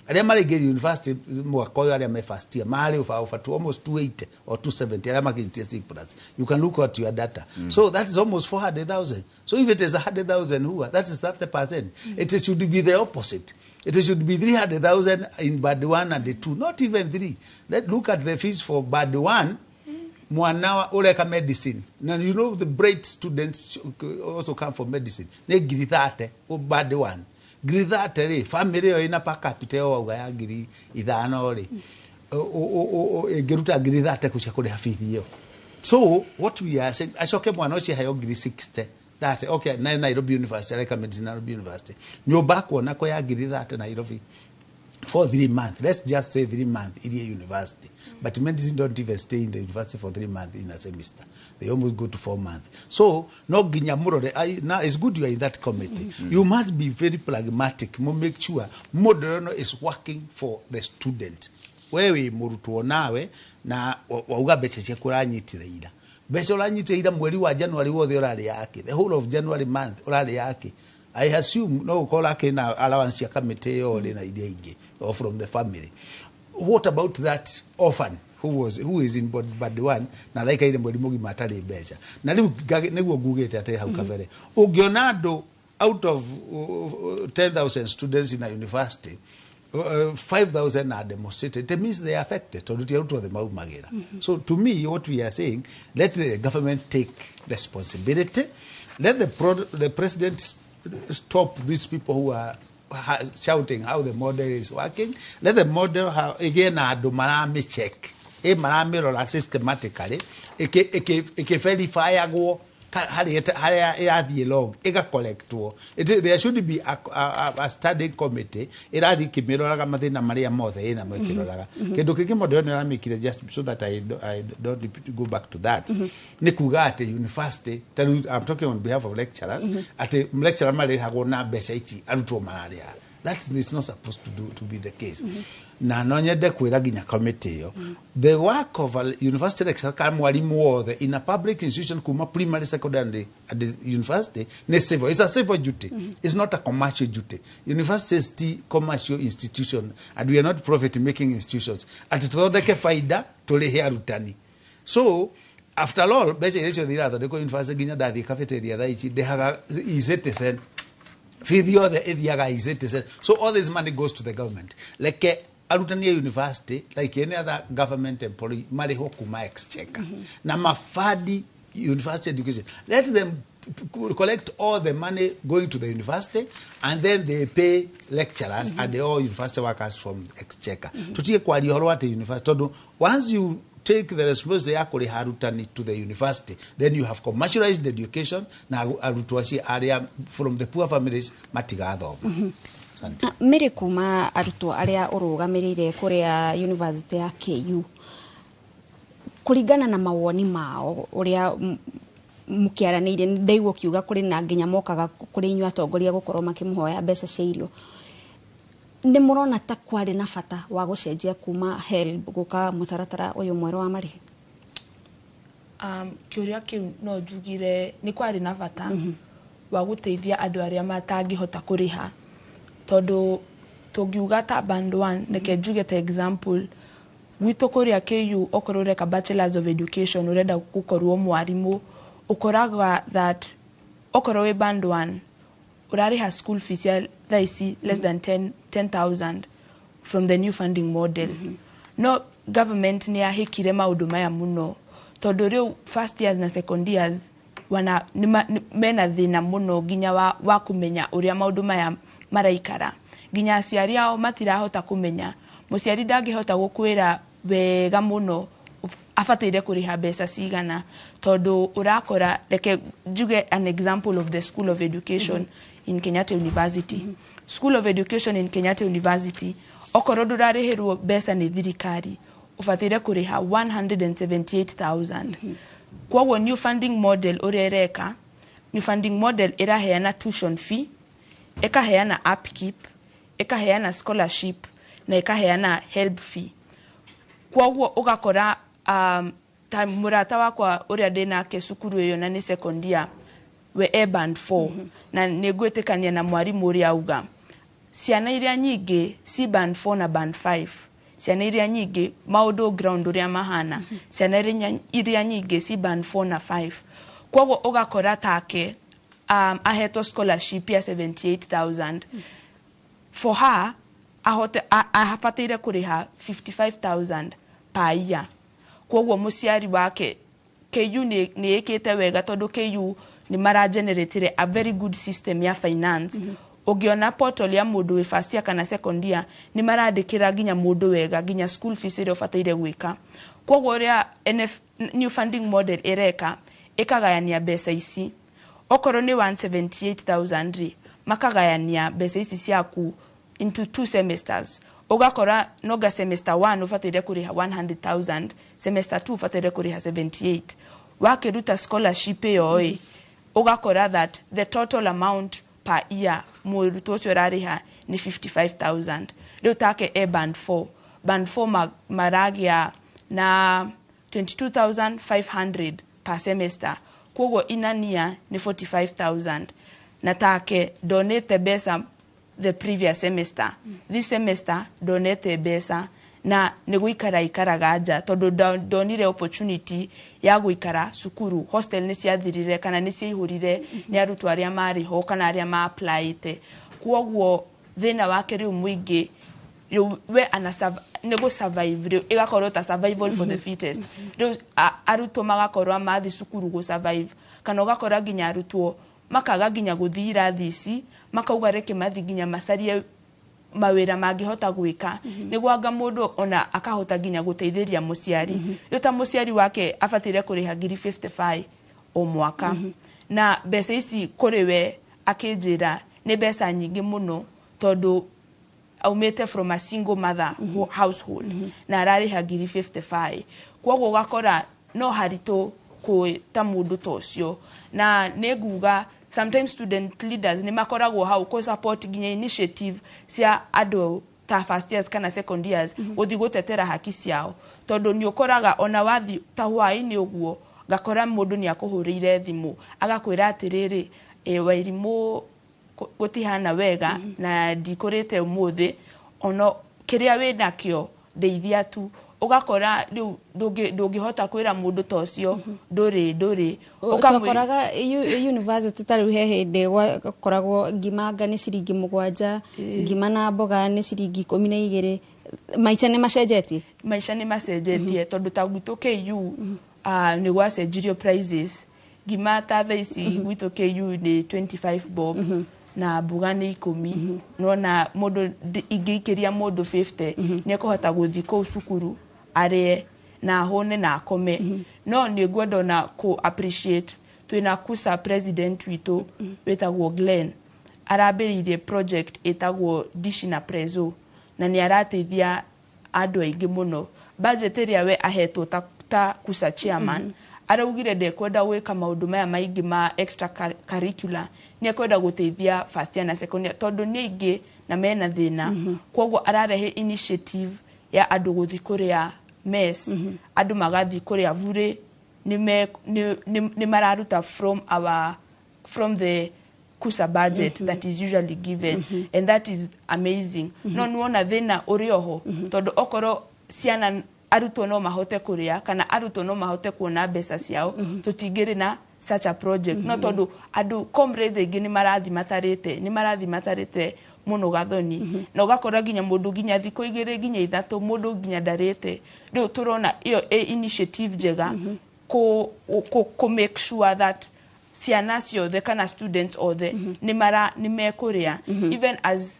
aria mari get university mwaka oyo aria me first year mari over to almost 280 or 270 aria mari plus you can look at your data so that is almost 400,000. So if it is 100,000 that is 30%. It should be the opposite. It should be 300,000 in bad 1 and the 2, not even 3. Let's look at the fees for bad 1. Mwana ureka medicine. Now you know the bright students also come for medicine. They give 30 or bad 1. ngiri 30 ri family yo ina per capita yo auga ya ngiri 5 ri ngiruta ngiri 30 kucia kuri hafithi yo. So what we are saying, acoke mwana ucio hayo ngiri 60 that okay na Nairobi University recommends Nairobi University nyumba kuona ko ya ngiri 30 Nairobi for 3 months. Let's just say 3 months in a university. But medicine don't even stay in the university for 3 months in a semester. They almost go to 4 months. So, no ginyamuro. Now, it's good you are in that committee. You must be very pragmatic. Make sure Moderno is working for the student. Wewe murutuo nawe na wauga beche chekura nyitire ira. Beche ora nyitire ira mweri wa January wothe orari yake. The whole of January month orari yake. I assume no call na allowance ya committee or na idea ige or from the family. What about that orphan who is in bad one na like ile mwalimu gimatali beja na niguo gugete ate hau kavere ugionado out of 10,000 students in a university 5,000 are demonstrated. It means they are affected. So to me, what we are saying, let the government take responsibility. Let the president stop these people who are shouting how the model is working. Let the model again do marami check. Marami rola systematically. Eke verify ago. Collect. There should be a study committee. Just so that I don't go back to that. Nikugate university. I'm talking on behalf of lecturers. At a lecturer, that is not supposed to be the case. Na nonya de kwiraginya committee yo. The work of a university lecturer mwalimu in a public institution kuma primary secondary at the university ne civil. It's a civil duty. It's not a commercial duty. University is the commercial institution and we are not profit making institutions. At tudodeke faida tolehe arutani. So after all, beche election the other the university ginya da the cafeteria da ichi de haga izete video the ediaga izete. So all this money goes to the government. Like Alutania University, like any other government employee, Mariho Kuma exchequer. Na mafadi university education. Let them collect all the money going to the university and then they pay lecturers and the all university workers from exchequer. Tutie kwa lihoro at the university. Once you take the responsibility to the university, then you have commercialized education na arutuashi area from the poor families matigado. Mere kuma arutwo aria urugamirire kuria university ya KU kuringana na mawoni mao uria mukiaranire ndaigwo kiuga kuri na nginya mokaga kuri inyu atongoria gukorwo makimuhoya mbeca cia irio ni murona ta kwari na bata wa gucenjia kuma HELB guka mutaratara uyu mwero wa marihi kiuria kiu no jugire ni kwari na bata wa guteithia andu aria matangihota kuriha todo togiuga ta band 1 neke juge ta example wito kuria KU okorore ka bachelors of education urenda gukorwo mwarimu ukoraga that okorowe band 1 urariha school fees ya thaisi less than 10,000 from the new funding model. No government ni ahikire maundu maya muno todo riu first years na second years wana mena thina muno ginya wa kumenya uria maundu maya maraikara ginya aciari ao matirahota kumenya muciari ndangihota gukwira wega muno afatire kuriha mbeca cigana tondu urakora like juge an example of the School of Education in Kenyatta University. School of Education in Kenyatta University okoro ndurarihirwo mbeca ni thirikari ufatire kuriha 178,000. Kwa new funding model urereka new funding model iraheana tuition fee, ikaheana upkeep, ikaheana scholarship na ikaheana help fee. Kwa ugakora murata wakwa uria ndina ke cukuru iyo na ni secondia we band 4 na nigwetekania na mwarimu uria auga ciana iria nyingi si band 4 na band 5 ciana iria nyingi maundu ground uria mahana ciana iria nyingi si band 4 na 5 kwa ugakora take aheto scholarship ya 78,000 for her ahafatire kuriha 55,000 per year. Kwa muciari wake KU ni ekete wega tondu KU ni mara generate a very good system ya finance Ugiona portal ya mundu we first year kana second year ni marandikira ginya mundu wega ginya school fees ire ubataire gwika. Kwoguo ria new funding model ireka ikagayania mbeca ici. Okoro ni 178,000 makagayania mbeca ici ciaku into 2 semesters. Ugakora noga semester 1 ubataire kuriha 100,000, semester 2 ubataire kuriha 78. Wakiruta scholarship yo ugakora that the total amount per year murutwo ucio rariha ni 55,000. Riu take band 4. Band 4 maragia na 22,500 per semester. Kwoguo inania ni 45,000. Na take donate besa the previous semester. This semester donate besa na ni guikara nja tondu donire opportunity ya guikara sukuru. Hostel ni ciathirire kana ni ciihurire ni arutwo aria mari ho kana aria ma applyite. Kwoguo thina wake riu muingi we ni go survive riu igakorwo ta survival for the fittest. Riu arutwo magakorwo mathi sukuru go survive kana ugakora ginya arutwo makaga ginya guthira thisi makauga reke mathi ginya macarie mawira mangihota gwika niguo anga mundu ona akahota ginya guteithiria muciari. Yota muciari wake afatire kuriha 55 o mwaka na mbeca ici kuri we akinjira ni mbeca nyingi muno tondu aumete from a single mother household na arariha 55. Kwoguo ugakora no harito ta mundu tocio na neguga sometimes student leaders ni makoragwo hau ko support ginya initiative cia ado ta first years kana second years uthi gutetera haki ciao tondu ni ukoraga ona wathi ta hwaini uguo gakora mundu ni akuhurire thimu agakwira atiriri wairimu gutihana wega na ndikurite umuthi ono kiria we nakio ndeithia tu ugakora riu ndungihota kwira mundu tocio nduri ukakoraga university tari he hindi koragwo ngimanga ni ciringi 7 ngima na mboga ni ciringi 12 maica ni macenjetie tondu ta gwitu KU ni gwacenjirio prices ngima ta thaici gwitu KU ni 25 bob na mbuga ni 10 nona mundu ingiikiria mundu 50 ni kuhota guthi ku cukuru are na hone na akome no ni gwenda na ku appreciate twina kusa president witu wetagwo Glenn arabiririe project etagwo dishi na prezo na ni arateithia andu aingi muno budget ria we ahetwo ta kusa chairman araugire de kwenda gwika maundu maya maingi ma extra curricular ni kwenda guteithia first year na second year tondu ni ingi na mena thina kwoguo ararehe initiative ya andu guthi kuria mess andu magathi kuria vure ni mararuta from the kusa budget that is usually given and that is amazing no nuona thina urioho tondu okoro ciana arutwo no mahote kuria kana arutwo no mahote kuona mbeca ciao tutingiri na such a project no tondu andu comrades aingi ni marathi matarite muno gathoni na ugakora ginya mundu ginya thiko igire ginya ithatu mundu ginya ndarite riu turona iyo initiative jega ko make sure that ciana ciothe kana students othe ni mekuria even as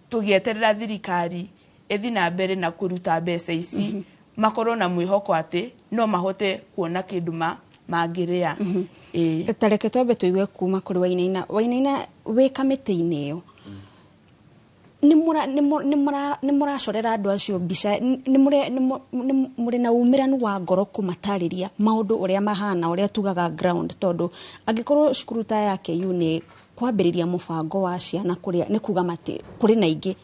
tugieterera thirikari ethi na mbere na kuruta mbeca ici makorwo na mwihoko ati no mahote kuona kindu mangiria tareke twambe tuigue kuma kuri Wainaina we kamiti-ini iyo ni muracorera andu acio mbica ni muri na umiranu wa ngoro kumatariria maundu uria mahana uria tugaga ground tondu angikorwo cukuru ta ya KU ni kwambiriria mubango wa ciana kuria ni kuga mati kuri na ingi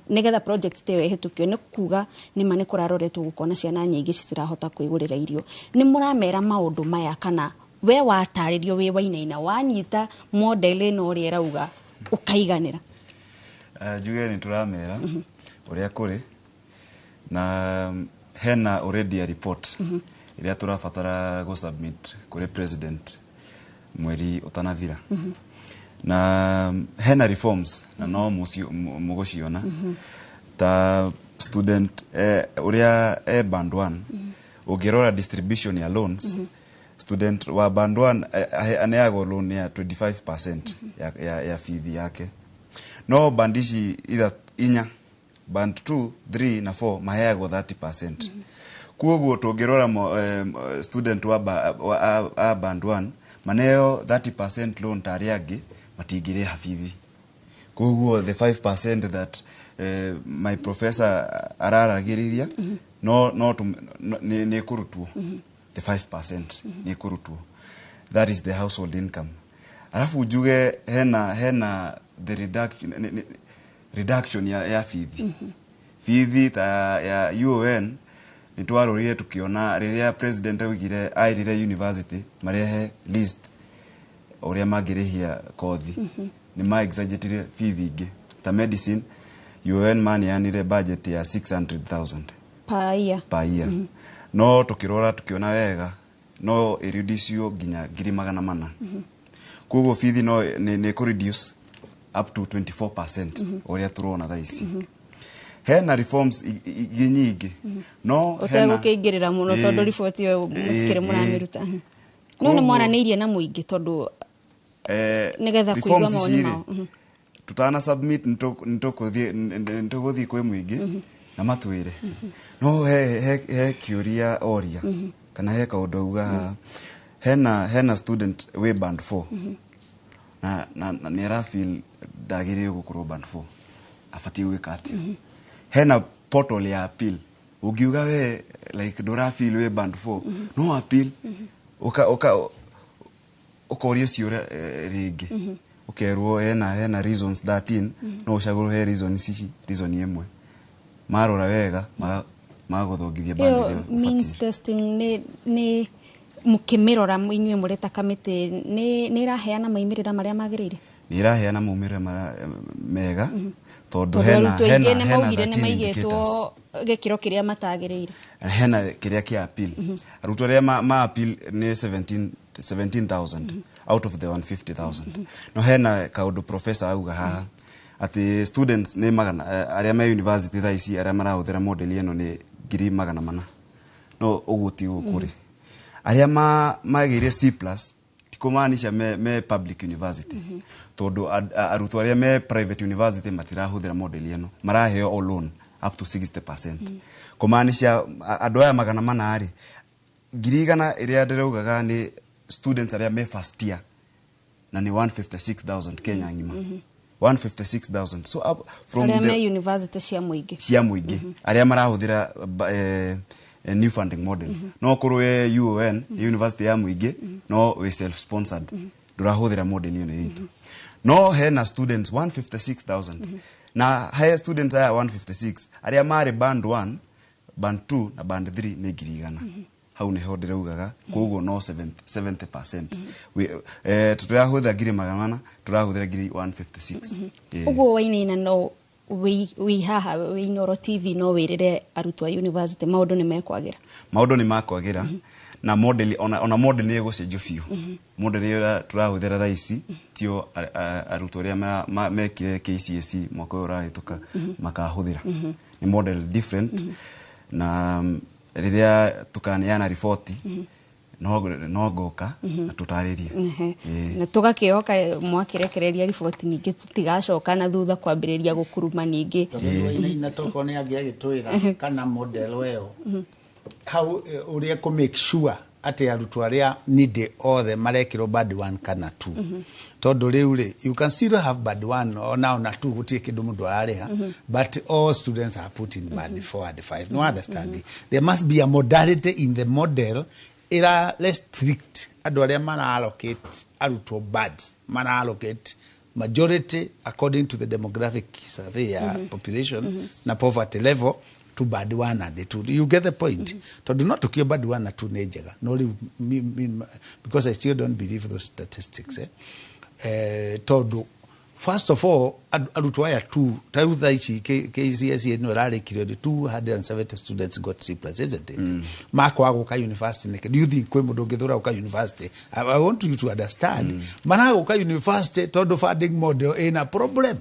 nigetha project teyo ehetukio ni kuga ni mane kuraroretwo gukona ciana nyingi citirahota kwigurira irio ni muramera maundu maya kana we wataririo we Wainaina wanyita model ino uria rauga ukaiganira juge ni turamera uria kuri na hena already a report iria turafatara go submit kuri president mweri utanathira na hena reforms na no mugociona ta student uria band 1 ugirora distribution ya loans student wa band 1 aneago loan ya 25% ya fee yake no bandishi either inya band 2 3 na 4 maheagwo 30%. Kuoguo tungirora student wa band 1 maneo 30% loan tari angi matingire hafithi. Kuoguo the 5% that my professor araragiriria no ni kurutwo. The 5% ni kurutwo. That is the household income. Alafu ujuge hena the reduction ya fithi. Fithi ya UON nitwarorire tukiona riria president awigire airire university marehe list oria magirihia kothi ni ma exaggerate fithi ingi ta medicine UON mani yanire budget ya 600,000 per year. No tukirora tukiona wega no reduce ginya 400,000. Kugo fithi no ni ku reduce up to 24% oria turona thaisi. Hena reforms nyingi no hena ukingirira muno tondu report yo mutikire muramiruta no ni mwaraniirie na muingi tondu nigetha kuigwa maoni mao tutana submit ntogothi kwe muingi na matwire no he kiuria oria kana he kaundu uga hena student we band 4 na nera feel dagire gukuru band 4 afati wikati hena portal ya appeal ugiuga we like dora feel we band 4 no appeal okorio ciura ringi ukerwo hena reasons 13 no ushaguru he reason imwe marora wega magothongithia band means testing ni mukimirora inywe mureta kamite ni iraheana maimirira maria magirire ni iraheana maumirira mega tondu hena maigitwo gikiro kiria matagirire hena kiria kia appeal arutwo ria ma appeal ni 17,000 out of the 150,000 no hena kaundu professor auga haha ati students ni magana aria me university thaisi aria marahuthira model ino ni 400,000 no uguti ukuri aria magire C+ tikumanisha me public university tondu arutwo aria me private university matirahuthira model ino maraheo all loan up to 60%. Kumanisha andu aya 400,000 ari 100,000 iria ndiraugaga ni students aria me first year na ni 156,000 Kenya ngima 156,000 so from aria me university cia muingi aria marahuthira new funding model no kurwe UON university ya muingi no we self sponsored durahuthira model ino yitu no hena students 156,000 na higher students aya 156 aria mari band 1 band 2 na band 3 ni 100,000 hau ni hodere ugaga kugo no 70% we tutahutha 400,000 turahuthira 156 ugo wainina no we haha we Inoro TV no wirire arutwa university maundu ni mekwagira na model ona model ni egocenjio fiu model ira turahuthira thaisi tio arutwa ria mekire KCSE mwaka urahituka makahuthira ni model different na riria tukaneana report no goka na tutaririe na tugakioka mwakirekereria report ningi tigacoka na thutha kwambiriria gukuruma ningi na toko ni agitwira kana model weo how uria ko make sure ati arutwo aria need othe marekiro band 1 kana 2 tondu riu ri you can still have band 1 or now na 2 gutie kindu mundu arareha but all students are put in band 4 and 5 no understanding there must be a modality in the model ira less strict adu aria mana allocate arutwo bands mana allocate majority according to the demographic survey population na poverty level to band 1 and 2 you get the point to do not to band 1 and 2 nejega no because I still don't believe those statistics to first of all arutwo aya 2 tautha ici KCSE no rarekire 270 students got C+ isn't it makwa guka university do you think kwe mundu ngithura guka university I want you to understand mana guka university todo funding model in a problem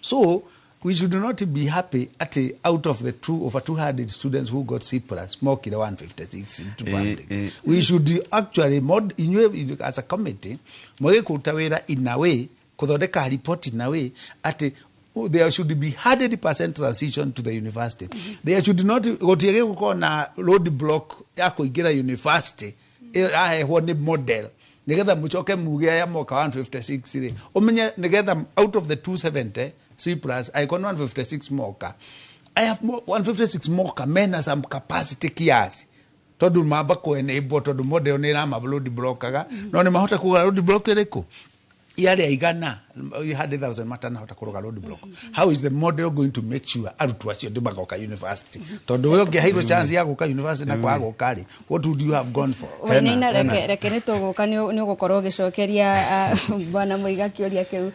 so we should not be happy at out of the over 200 students who got C+ more kila 156 into public we should actually as a committee mwege kutawira in a way kuthondeka report in a way at there should be 100% transition to the university. There should not gotiege gukorwo na road block ya kuingira university ahehwo ni model nigetha mucoke muge ya mwaka 156 ri umenye nigetha out of the 270 C plus I got 156 moka. I have 156 moka mena some capacity kiasi tondu mamba ko enable tondu model ni rama road blockaga no ni mahota kugura road block iriku yale aigana you had 1,000 matana hota kuroga road block. How is the model going to make sure arutu acio ndibagoka university tondu we ngihairwo chance ya guka university na kwaga ukari? What would you have gone for? Wainaina reke ni tuguka ni ugukorwo gicokeria bwana Muiga kiuria kiu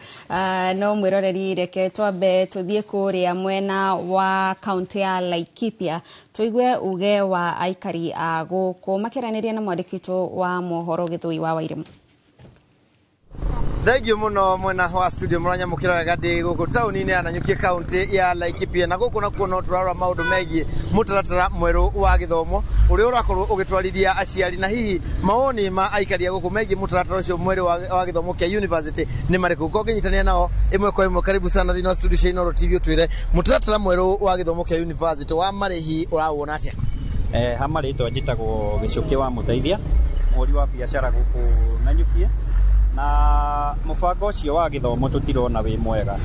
no mwiroreri reke twambe tuthie kuria mwena wa county ya Laikipia tuigue uge wa aikari a guku makiraniria na mwandikitwo wa mohoro Githui wa Wairimu. Thengio muno mwena wa studio muranya mukira wega ndi guku tauni-ini ya Nanyuki county ya Laikipia na guku nakuo no turarora maundu megie mutaratara mweru wa githomo uria urakorwo ugitwarithia aciari na hihi maoni ma aikari guku megie mutaratara ucio mweru wa githomo kia university ni mariku ko nginyitania nao imwe kwa imwe. Karibu sana thina studio cia Inoro TV utwire mutaratara mweru wa githomo kia university wa marihi urawona atia? Hamarito njitagwo Gicuki wa Muteithia muri wa biacara guku Nanyuki na mubango ucio wa githomo tutirona wi mwega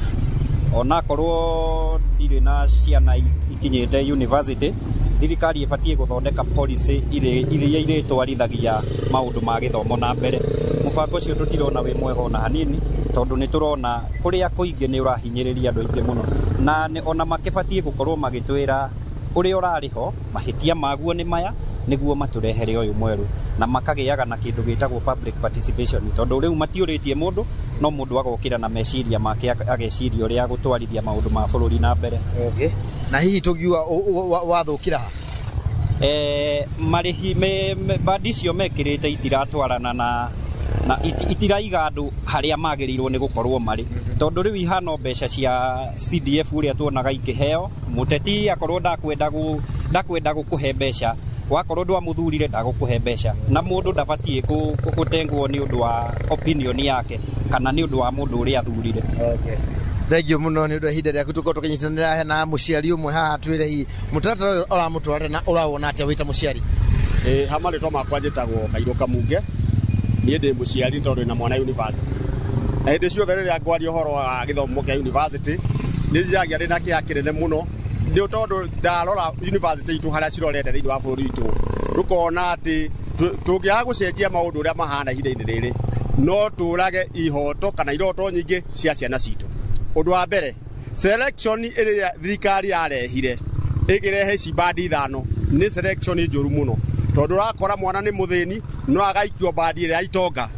ona korwo ndire na ciana ikinyite university thirikari ibatie guthondeka policy iria iritwarithagia maundu ma githomo na mbere. Mubango ucio tutirona wi mwega ona hanini tondu ni turona kuria kuingi ni urahinyiriria andu aingi muno na ona makibatie gukorwo magitwira uria urariho mahitia maguo ni maya niguo maturehere uyu mweru na makagiaga na kindu gitagwo public participation tondu riu matiuritie mundu no mundu agokira na meciria make ageciria uria gutwarithia maundu ma bururi na mbere. Okay. Na hihi tugiwa wathukira marihi bandi cio mekirite itiratwarana na itiraiga andu haria magirirwo ni gukorwo mari tondu riu ihano mbeca cia CDF uria tuonaga ikiheo muteti akorwo ndakwenda gukuhe mbeca wakorwo ndwa muthurire ndagukuhe mbeca na mundu ndabatie gutengwo ni undu wa opinion yake kana ni undu wa mundu uria athurire. Okay. Thengio muno ni undu hinda riaku tuko tukinyitanira na muciari umwe haha twire hi mutaratara uyu uramutwara na urawona atia wita muciari? Hamarito makwa njitagwo Kairo Kamunge ni ndi muciari tondu na mwana university ndi ciothe riria ngwaria uhoro wa githomo kia university ni njagia ndi na kia kinene muno ndio tondu ndarora university itu haria cirorete thiini wa bururi itu rukona ati tungiaga gucenjia maundu uria mahana ihinda-ini riri no turage ihoto kana iroto nyingi cia ciana citu. Undu wa mbere selection iria thirikari yarehire igirehe cibandi ithano ni selection njuru muno tondu rakora mwana ni muthini no agaikio bandi iria itonga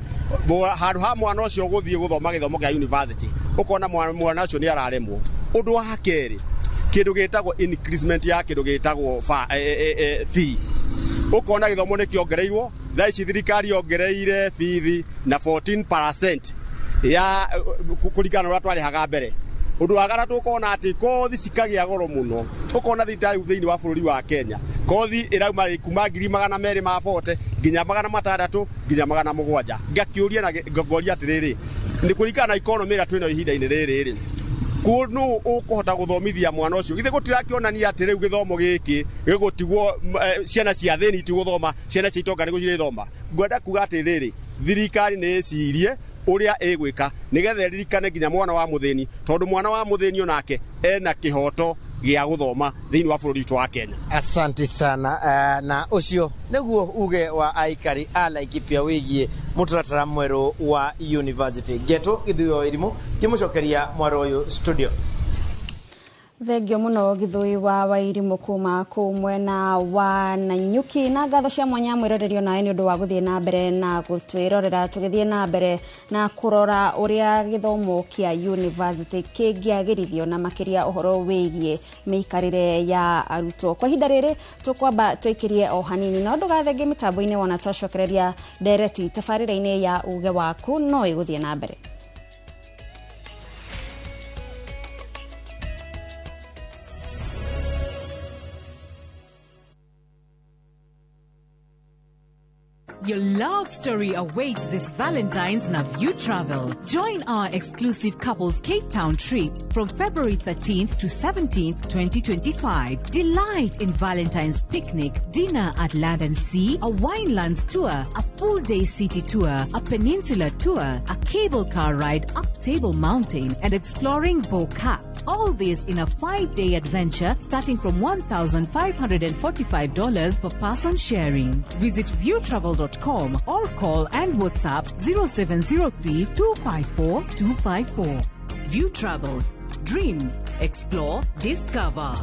handu ha mwana ucio guthie guthoma githomo kia university ukona mwana ucio ni araremwo. Undu wa keri kindu gitagwo increment ya kindu gitagwo fee ukona githomo ni kiongereirwo thaici thirikari yongereire fithi na 14% ya kuringana na twari haga mbere. Undu wa gatatu ukona ati kothi cikagia goro muno ukona thiini wa bururi wa Kenya kothi irauma kuma 240 nginya 600 nginya 700 ngakiuria na ngoria atiriri ni kuringana na economy ira twino ihinda-ini riri kunu ukuhota guthomithia mwana ucio githe gutirakionania ati riu githomo giki gigutigwo ciana cia thini itigothoma ciana cia itonga nigo cirithoma. Ngwenda kuga ati riri thirikari ni icirie uria igwika nigetha ririkane nginya mwana wa muthini tondu mwana wa muthini onake ena kihoto gia guthoma thiini wa bururi wa Kenya. Asante sana na ucio niguo uge wa aikari a Laikipia wigie mutaratara mweru wa university geto Githui wa Wairimu kimucokeria mwaro uyu studio. Thengio muno Githui wa Wairimu kuma ku mwena wa Nanyuki na ngatho cia mwanya mwĩrorerio nawe nĩ ũndũ wa gũthiĩ na mbere na gũtwĩrorera tũgĩthiĩ na mbere na kũrora ũrĩa gĩthomo kĩa university kĩngĩagĩrithio na makĩria ũhoro wĩgiĩ mĩikarĩre ya arutwo. Kwa ihinda rĩrĩ tũkwamba twĩkĩrie o hanini na ndũgathengie mĩtambo-inĩ wona twacokereria ndereti tabarĩra-inĩ ya uge waku no ĩgũthiĩ na mbere. Your love story awaits this Valentine's na View Travel. Join our exclusive couples Cape Town trip from February 13th to 17th, 2025. Delight in Valentine's picnic, dinner at Land and Sea, a winelands tour, a full-day city tour, a peninsula tour, a cable car ride up Table Mountain, and exploring Bo Cap. All this in a 5-day adventure starting from $1,545 per person sharing. Visit viewtravel.com or call and WhatsApp 0703 254 254. View Travel. Dream. Explore. Discover.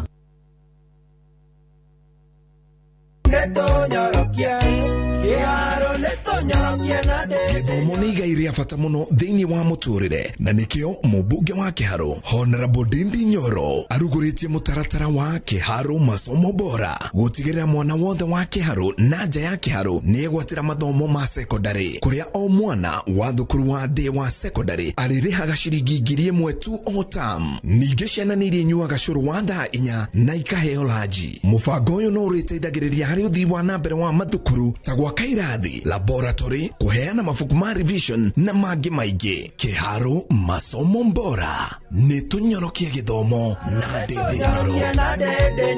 Gĩthomo nĩ igai rĩa bata mũno thĩinĩ wa mũtũrĩre na nĩkĩo mũmbunge wa Kĩharũ Honorable Ndindi Nyoro arugũrĩtie mũtaratara wa Kĩharũ masomo bora gũtigĩrĩra mwana wothe wa Kĩharũ na nja ya Kĩharũ nĩegwatĩra mathomo ma secondary kũrĩa o mwana wa thukuru wa ndĩ wa secondary arĩrĩhaga ciringi 1,000 tu o term. Ningĩ ciana nĩ irĩnyuaga cũrũ wa thaa 4 na ikaheo lanji. Mũbango ũyũ no ũrĩteithagĩrĩria harĩ ũthii wa na mbere wa mathukuru ta gwaka irathi, laboratory, kuheana mabuku ma revision na mangĩ maingĩ. Kĩharũ masomo bora nĩ tũnyorokie gĩthomo na Ndindi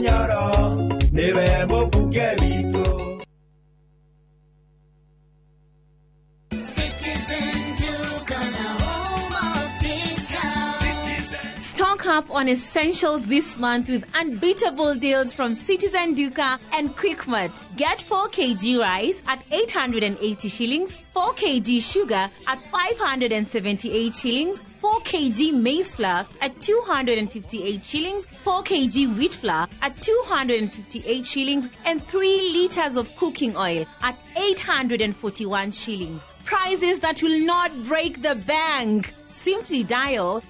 Nyoro nĩwe mũmbunge witũ. Stock up on essentials this month with unbeatable deals from Citizen Duka and Quickmart. Get 4 kg rice at 880 shillings, 4 kg sugar at 578 shillings, 4 kg maize flour at 258 shillings, 4 kg wheat flour at 258 shillings, and 3 liters of cooking oil at 841 shillings. Prices that will not break the bank. Simply dial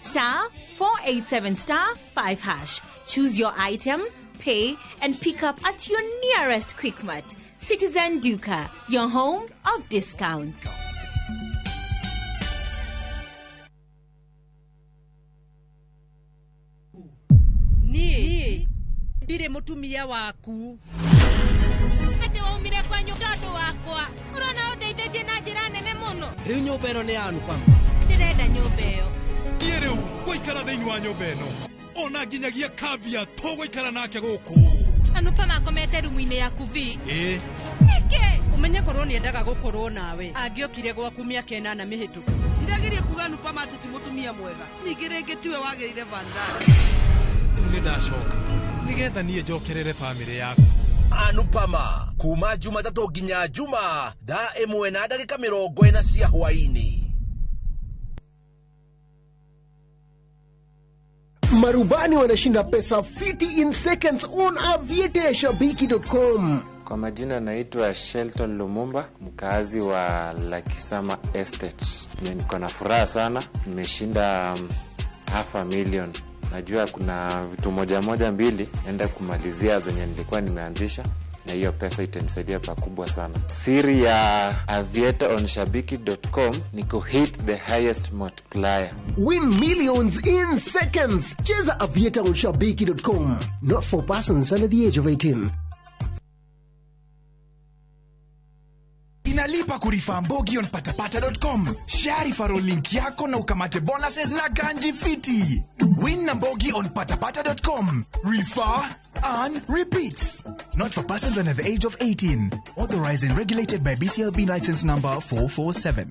*487*5#. Choose your item, pay, and pick up at your nearest Quickmart. Citizen Duka, your home of discounts. Ni ndire mutumia waku. Ate waumire kwa nyondo wakwa. Urona undeithĩtie na njĩra nene mũno. Rĩu nyũmba ĩno nĩ yanu pam. Ndirenda nyũmba ĩyo. Niĩ rĩu ngũikara thĩinĩ wa nyũmba ĩno. Ona nginyagia kavia tũgũikara nake gũkũ. Anupa makomete rumu-inĩ yaku vi. Ĩĩ. Nĩkĩ? Ũmenye korwo nĩendaga gũkorwo nawe. Angĩokire gwaku mĩaka 8 mĩhĩtũku. Ndirageria kuga Anupa mateti mũtumia mwega. Ningĩ rĩngĩ tiwe wagĩrĩire Valentine. Nĩ ndacoka. Nĩgetha niĩ njokerere famĩlĩ yaku. Anupama kuma Jumatatu nginya Juma thaa 1:40 cia hwaini. Marubani wanashinda pesa 50 in seconds on aviateshabiki.com. Kwa majina naitwa Shelton Lumumba, mkazi wa Lakisama Estate. Niko na furaha sana, nimeshinda $500,000. Najua kuna vitu moja mbili naenda kumalizia zenye nilikuwa nimeanzisha, na hiyo pesa itanisaidia pakubwa sana. Siri ya aviator on shabiki.com ni ku hit the highest multiplier. Win millions in seconds. Cheza aviator on shabiki.com. Not for persons under the age of 18. Inalipa kurifa mbogi on patapata.com. Share referral link yako na ukamate bonuses na ganji fiti. Win na mbogi on patapata.com. Refer and repeat. Not for persons under the age of 18. Authorized and regulated by BCLB license number 447.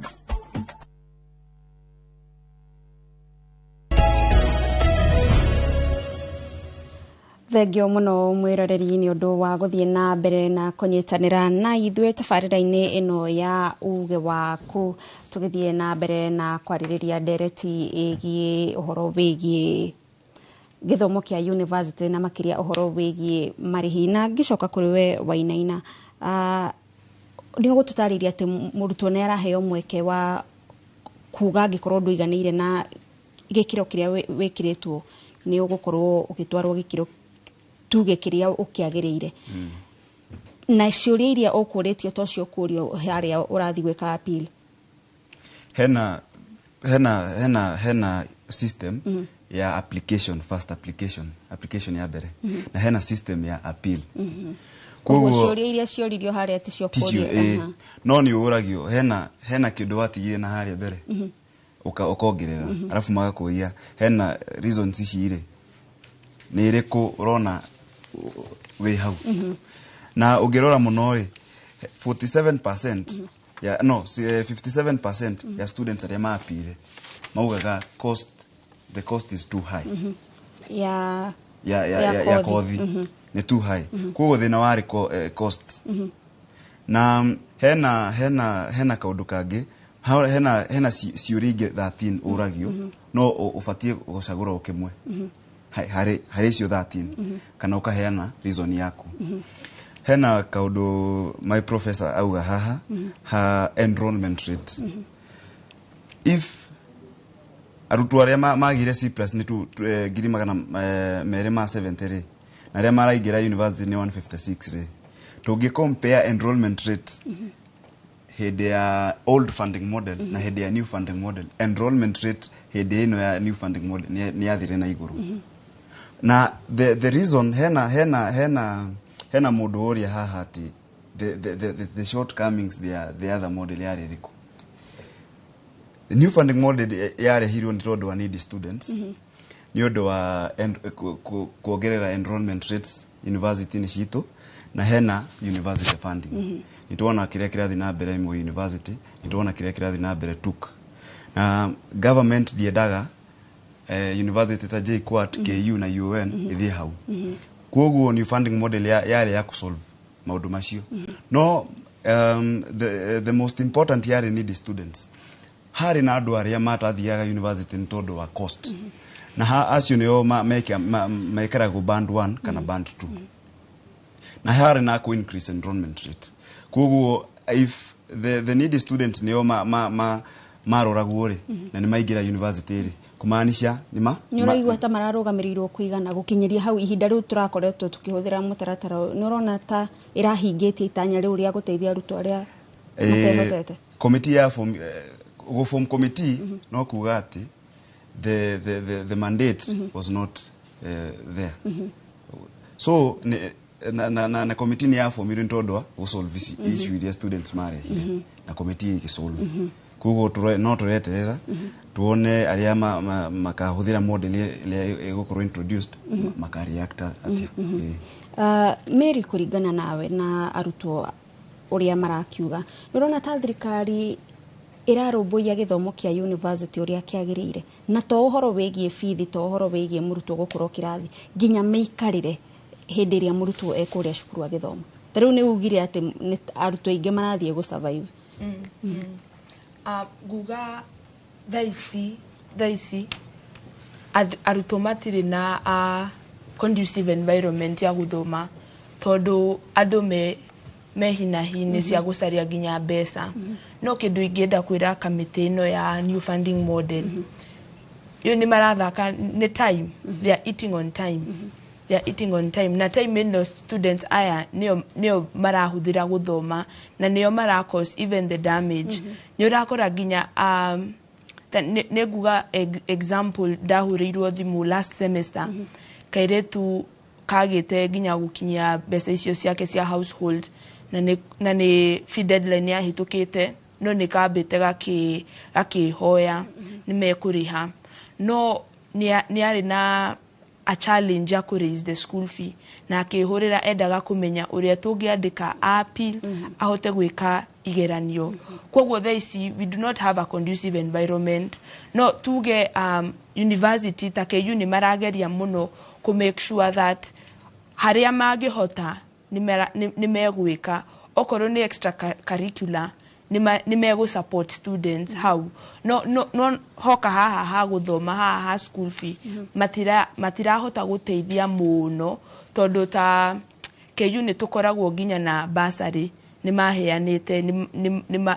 Thengio muno mwiroreri ni undu wa guthie na mbere na kunyitanira na ithue tabarira-ini ino ya UGE WAKU tugithie na mbere na kwaririria ndereti igie uhoro wigie githomo kia university na makiria uhoro wigie marihi na ngicoka kuri we Wainaina. Ni gututariria ati murutwo ne araheo mweke wa kuga gikorwo nduiganire na gikiro kiria wikiritwo ni ugukorwo ugitwarwo gikiro tuge kiria ukiagiriire. Na ciuria iria ukuritio tocio kurio haria urathi gweka appeal. Hena system ya application, first application ya bere. Na hena system ya appeal. Koguo ciũria iria cioririo harĩa ti cio kũria. No nĩ ũragio hena kĩndũ watigire na harĩa mbere. Ukongerera alafu magakuia hena reasons ici ire. Nĩ ĩrĩkũ ũrona wĩ hau. Na ũngĩrora mũno rĩ 47% 57% ya students arĩa maapire maugaga the cost is too high. Ya kothi ni too high. Koguo thina wari cost. Na hena kaundu kangi hena ciũria 13 ũragio no ubatie gucagura ukimwe hari cio 13 kana ukaheana reason yaku. Hena kaundu my professor auga haha enrollment rate. If arutwo arĩa magire C+ ni tu ngiri magana mere ma 70 na arĩa maraingĩra university ni 156 rĩ tũngĩ compare enrollment rate hĩndĩ ya old funding model na hĩndĩ ya new funding model, enrollment rate hĩndĩ ĩno ya new funding model ni yathire na igũrũ. Na the reason hena mũndũ ũria haha ati the shortcomings the other model yarĩ rĩkũ. The new funding model yarehirwo nĩ tondũ wa needy students ni ũndũ wa kuongerera enrollment rates university ni citũ na hena university funding. Ni tuona kĩrĩa kĩrathi na mbere ĩmwe university, ni tuona kĩrĩa kĩrathi na mbere TUK. Na government diendaga university ta JKUAT, KU na UN ithie hau. Koguo new funding model yarĩ ya kusolve maũndũ macio. No the most important yarĩ needy students. Hari na andũ arĩa matathiaga university nĩ tondũ wa cost. Na acio nĩo mekeragwo band 1 kana band 2. Na hari na ku increase enrollment rate. Koguo if the needy student nĩo maroragwo rĩ na nĩ maingĩra university rĩ kumaanisha nĩ ũraigua ta mararũgamĩrĩirwo kũigana gũkinyeria hau ihinda rĩu tũrakoretwo tukĩhũthĩra mũtaratara nĩ ũrona ta ĩrahingĩtie itanya rĩu rĩa gũteithia arutwo arĩa matehotete. Committee ya form committee no kuga ati the mandate was not there. So na committee ni ya form nĩ tondũ wa solve issue iria students marehire na committee ikisolve. Koguo no tureterera tuone arĩa makahũthĩra model ĩrĩa ĩgũkorwo introduced makareact atia. Mary, kũringana nawe na arutwo ũrĩa marakiuga nĩ ũrona ta thirikari irarũmbũiya gĩthomo kĩa university ũrĩa kĩagĩrĩire na to ũhoro wĩgiĩ bithi, to ũhoro wĩgiĩ mũrutwo gũkorwo kĩrathi nginya mĩikarĩre hĩndĩ ĩrĩa mũrutwo ekũrĩa cukuru wa gĩthomo. Ta rĩu nĩ ugire atĩ arutwo aingĩ marathiĩ gũsurvive. Guga thaisi arutwo matirĩ na conducive environment ya guthoma tondu andũ mehinahi nĩ cia gũcaria nginya mbeca. No kĩndũ ingĩenda kwĩra kamĩtĩ ĩno ya new funding model yo nĩ marathaka nĩ time, they are eating on time. They are eating on time. Na time ĩno students aya nĩo marahũthĩra gũthoma na nĩo mara cause even the damage. Nĩ ũrakora nginya nĩ nguga example ndahũrĩirwo thimũ last semester kairetu kagĩte nginya gũkinyia mbeca icio ciake cia household na nĩ fee deadline yahĩtũkĩte no nĩ kambĩte gakĩhoya nĩ mekũrĩha. No nĩ arĩ na a challenge ya raise the school fee na akĩhũrĩra endaga kũmenya ũrĩa tũngĩandĩka appeal ahote gwĩka igeranio. Koguo thaa ici we do not have a conducive environment. No tuge university ta KU nĩ marageria mũno to make sure that harĩa mangĩhota nĩ megwĩka okorwo nĩ extra curricular nĩ megũ support students how no hoka haha gũthoma haha school fee matirahota gũteithia mũno tondũ ta KU nĩ tũkoragwo nginya na bursary nĩ maheanĩte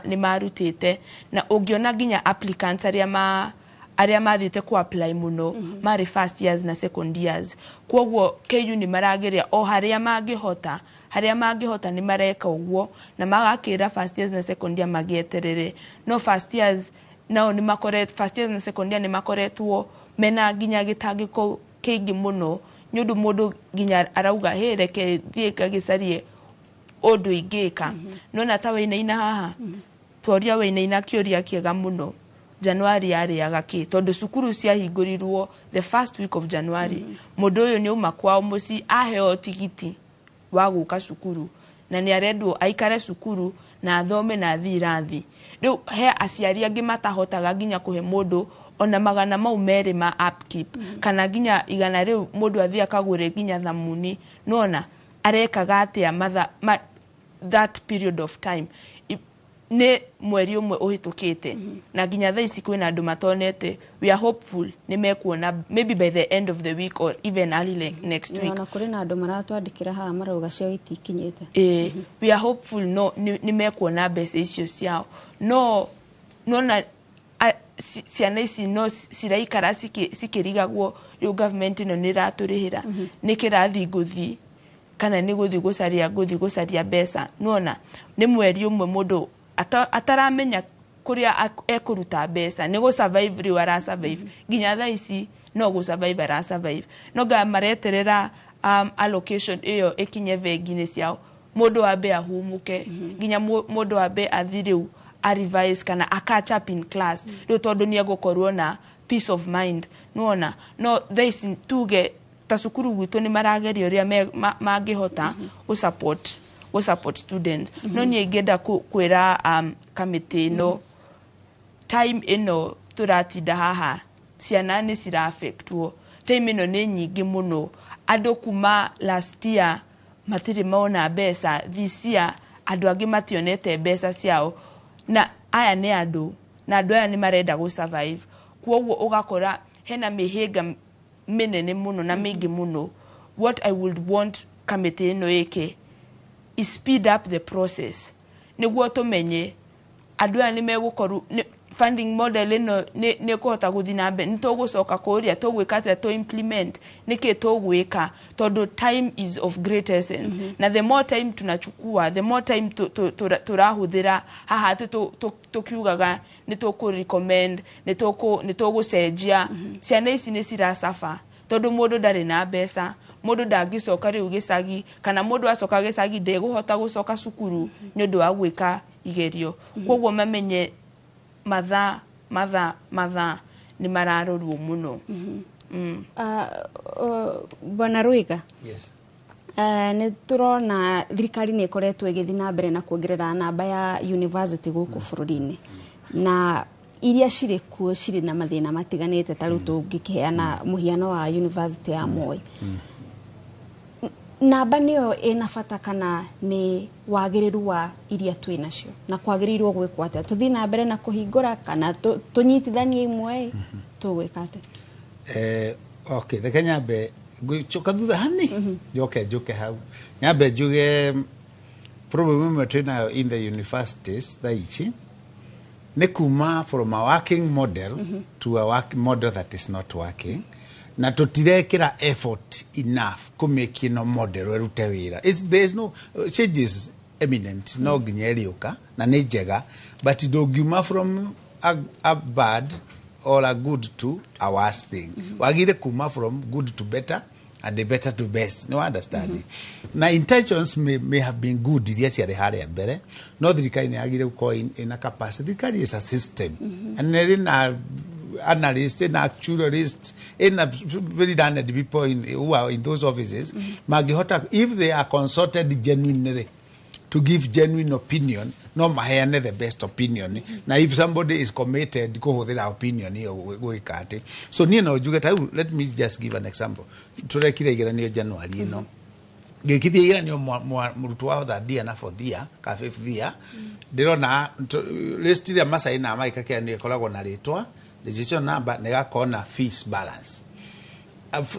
nĩ marutĩte na ũngĩona nginya applicants arĩa mathiĩte ku apply mũno marĩ first years na second years. Koguo KU nĩ marageria o harĩa mangĩhota nĩ mareka ũguo na magakĩra first years na second year magieterere. No first years nao nĩ makoretwo first years na second year nĩ makoretwo mena nginya gĩtangĩko kĩingĩ mũno nĩ ũndũ mũndũ nginya arauga reke thiĩ ngagĩcarie ũndũ ingĩka nona ta Wainaina haha tworia Wainaina kĩũria kĩega mũno January yarĩaga kĩ tondũ cukuru ciahingũrirwo the first week of January mũndũ ũyũ nĩ uma kwao mũciĩ aheo tigiti wa gũka cukuru na nĩ arendwo aikare cukuru na athome na athiĩ irathi rĩu he aciari angĩ matahotaga nginya kũhe mũndũ ona magana mau merĩ ma upkeep kana nginya igana rĩu mũndũ athiĩ akagũre nginya thamuni nona arekaga atĩa that period of time ne mweri ũmwe ũhĩtũkĩte na nginya thaa ici kwĩna andũ matonete we are hopeful nĩ mekuona maybe by the end of the week or even early next week na kũrĩ na andũ maratwandĩkĩra haha marauga cio itikinyĩte we are hopeful no nĩ mekuona mbeca icio ciao no na ciana ici no ciraikara cikĩrigagwo rĩu government ĩno nĩ ĩratũrĩhĩra nĩ kĩrathi ngũthi kana nĩ gũthiĩ gũcaria mbeca nona nĩ mweri ũmwe mũndũ ataramenya kũrĩa ekũruta mbeca nĩ gũ-survive rĩu ara-survive nginya thaa ici no gũ-survive ara-survive no ga mareterera allocation ĩyo ĩkinye bengi-inĩ ciao mũndũ wambe ahumũke nginya mũndũ wambe athi rĩu a-revise kana a-catch up in class rĩu tondũ nĩ egũkorwo na peace of mind nona no thaa ici tuge ta cukuru gwitũ nĩ marageria ũrĩa mangĩhota gũ-support students no niĩ ingĩenda kwĩra kamĩtĩ ĩno time ĩno tũratinda haha ciana nĩ cira-affectwo time ĩno nĩ nyingĩ mũno andũ kuma last year matirĩ mona mbeca this year andũ angĩ mationete mbeca ciao na aya nĩ andũ na andũ aya nĩ marenda gũ-survive kwoguo ũgakora hena mĩhĩnga mĩnene mũno na mĩingĩ mũno what I would want kamĩtĩ ĩno ĩke is speed up the process nĩguo tũmenye andũ aya nĩ megũkorwo funding model ĩno nĩ kũhota gũthiĩ na mbere nĩ tũgũcoka kũũria tũgwĩka atĩa tũ implement nĩkĩ tũgwĩka tondũ time is of great essence na the more time tunachukua the more time tũrahũthĩra haha tũkiugaga nĩ tũkũ-recommend nĩ tũgũcenjia ciana ici nĩ ciracafa tondũ mũndũ ndarĩ na mbeca mũndũ ndangĩcoka rĩu gĩcagi kana mũndũ acoka gĩcagi ndegũhota gũcoka cukuru nĩ ũndũ wa gwĩka igerio kwoguo mamenye mathaa nĩ mararorwo mũno Bwana Rwiga nĩ tũrona thirikari nĩ ĩkoretwo ĩgĩthiĩ na mbere na kuongerera namba ya university gũkũ bũrũri-inĩ na iria cirĩ kuo cirĩ na mathĩna matiganĩte ta rĩu tũngĩkĩheana mũhiano wa university ya Moi namba nĩyo ĩna bata kana nĩ wagĩrĩru wa iria twĩ nacio na kwagĩrĩirwo gwĩkwo atĩa tũthiĩ na mbere na kũhingũra kana tũnyitithanie imwe tũgwĩka atĩa okay reke nyambe ngũcoka thutha hani njoke hau nyambe njuge problem imwe twĩ nayo in the universities thaa ici nĩ kuma from a working model to a working model that is not working na tutirekira effort enough kumake no model werute wira there is no changes eminent no ginyerioka na ni njega but ndongiuma from a bad or a good to a worse thing wagire kuma from good to better and the better to best no understanding na intentions may have been good iria ciarĩ harĩa mbere no thirikari nĩ yagire gũkorwo in a capacity thirikari is a system and there is analysts and actuarists and very learned people who are in those offices magihota if they are consulted genuinely to give genuine opinion no maheane the best opinion na if somebody is committed kuhuthira opinion hiyo gwikate so niĩ no njuge ta let me just give an example turekire igeranio January ino ngĩkithia igeranio mũrutwo wa third year na fourth year ka fifth year ndirona list ya masai na maika kia nĩ ikoragwo na ritwa registration number nĩgakorwo fees balance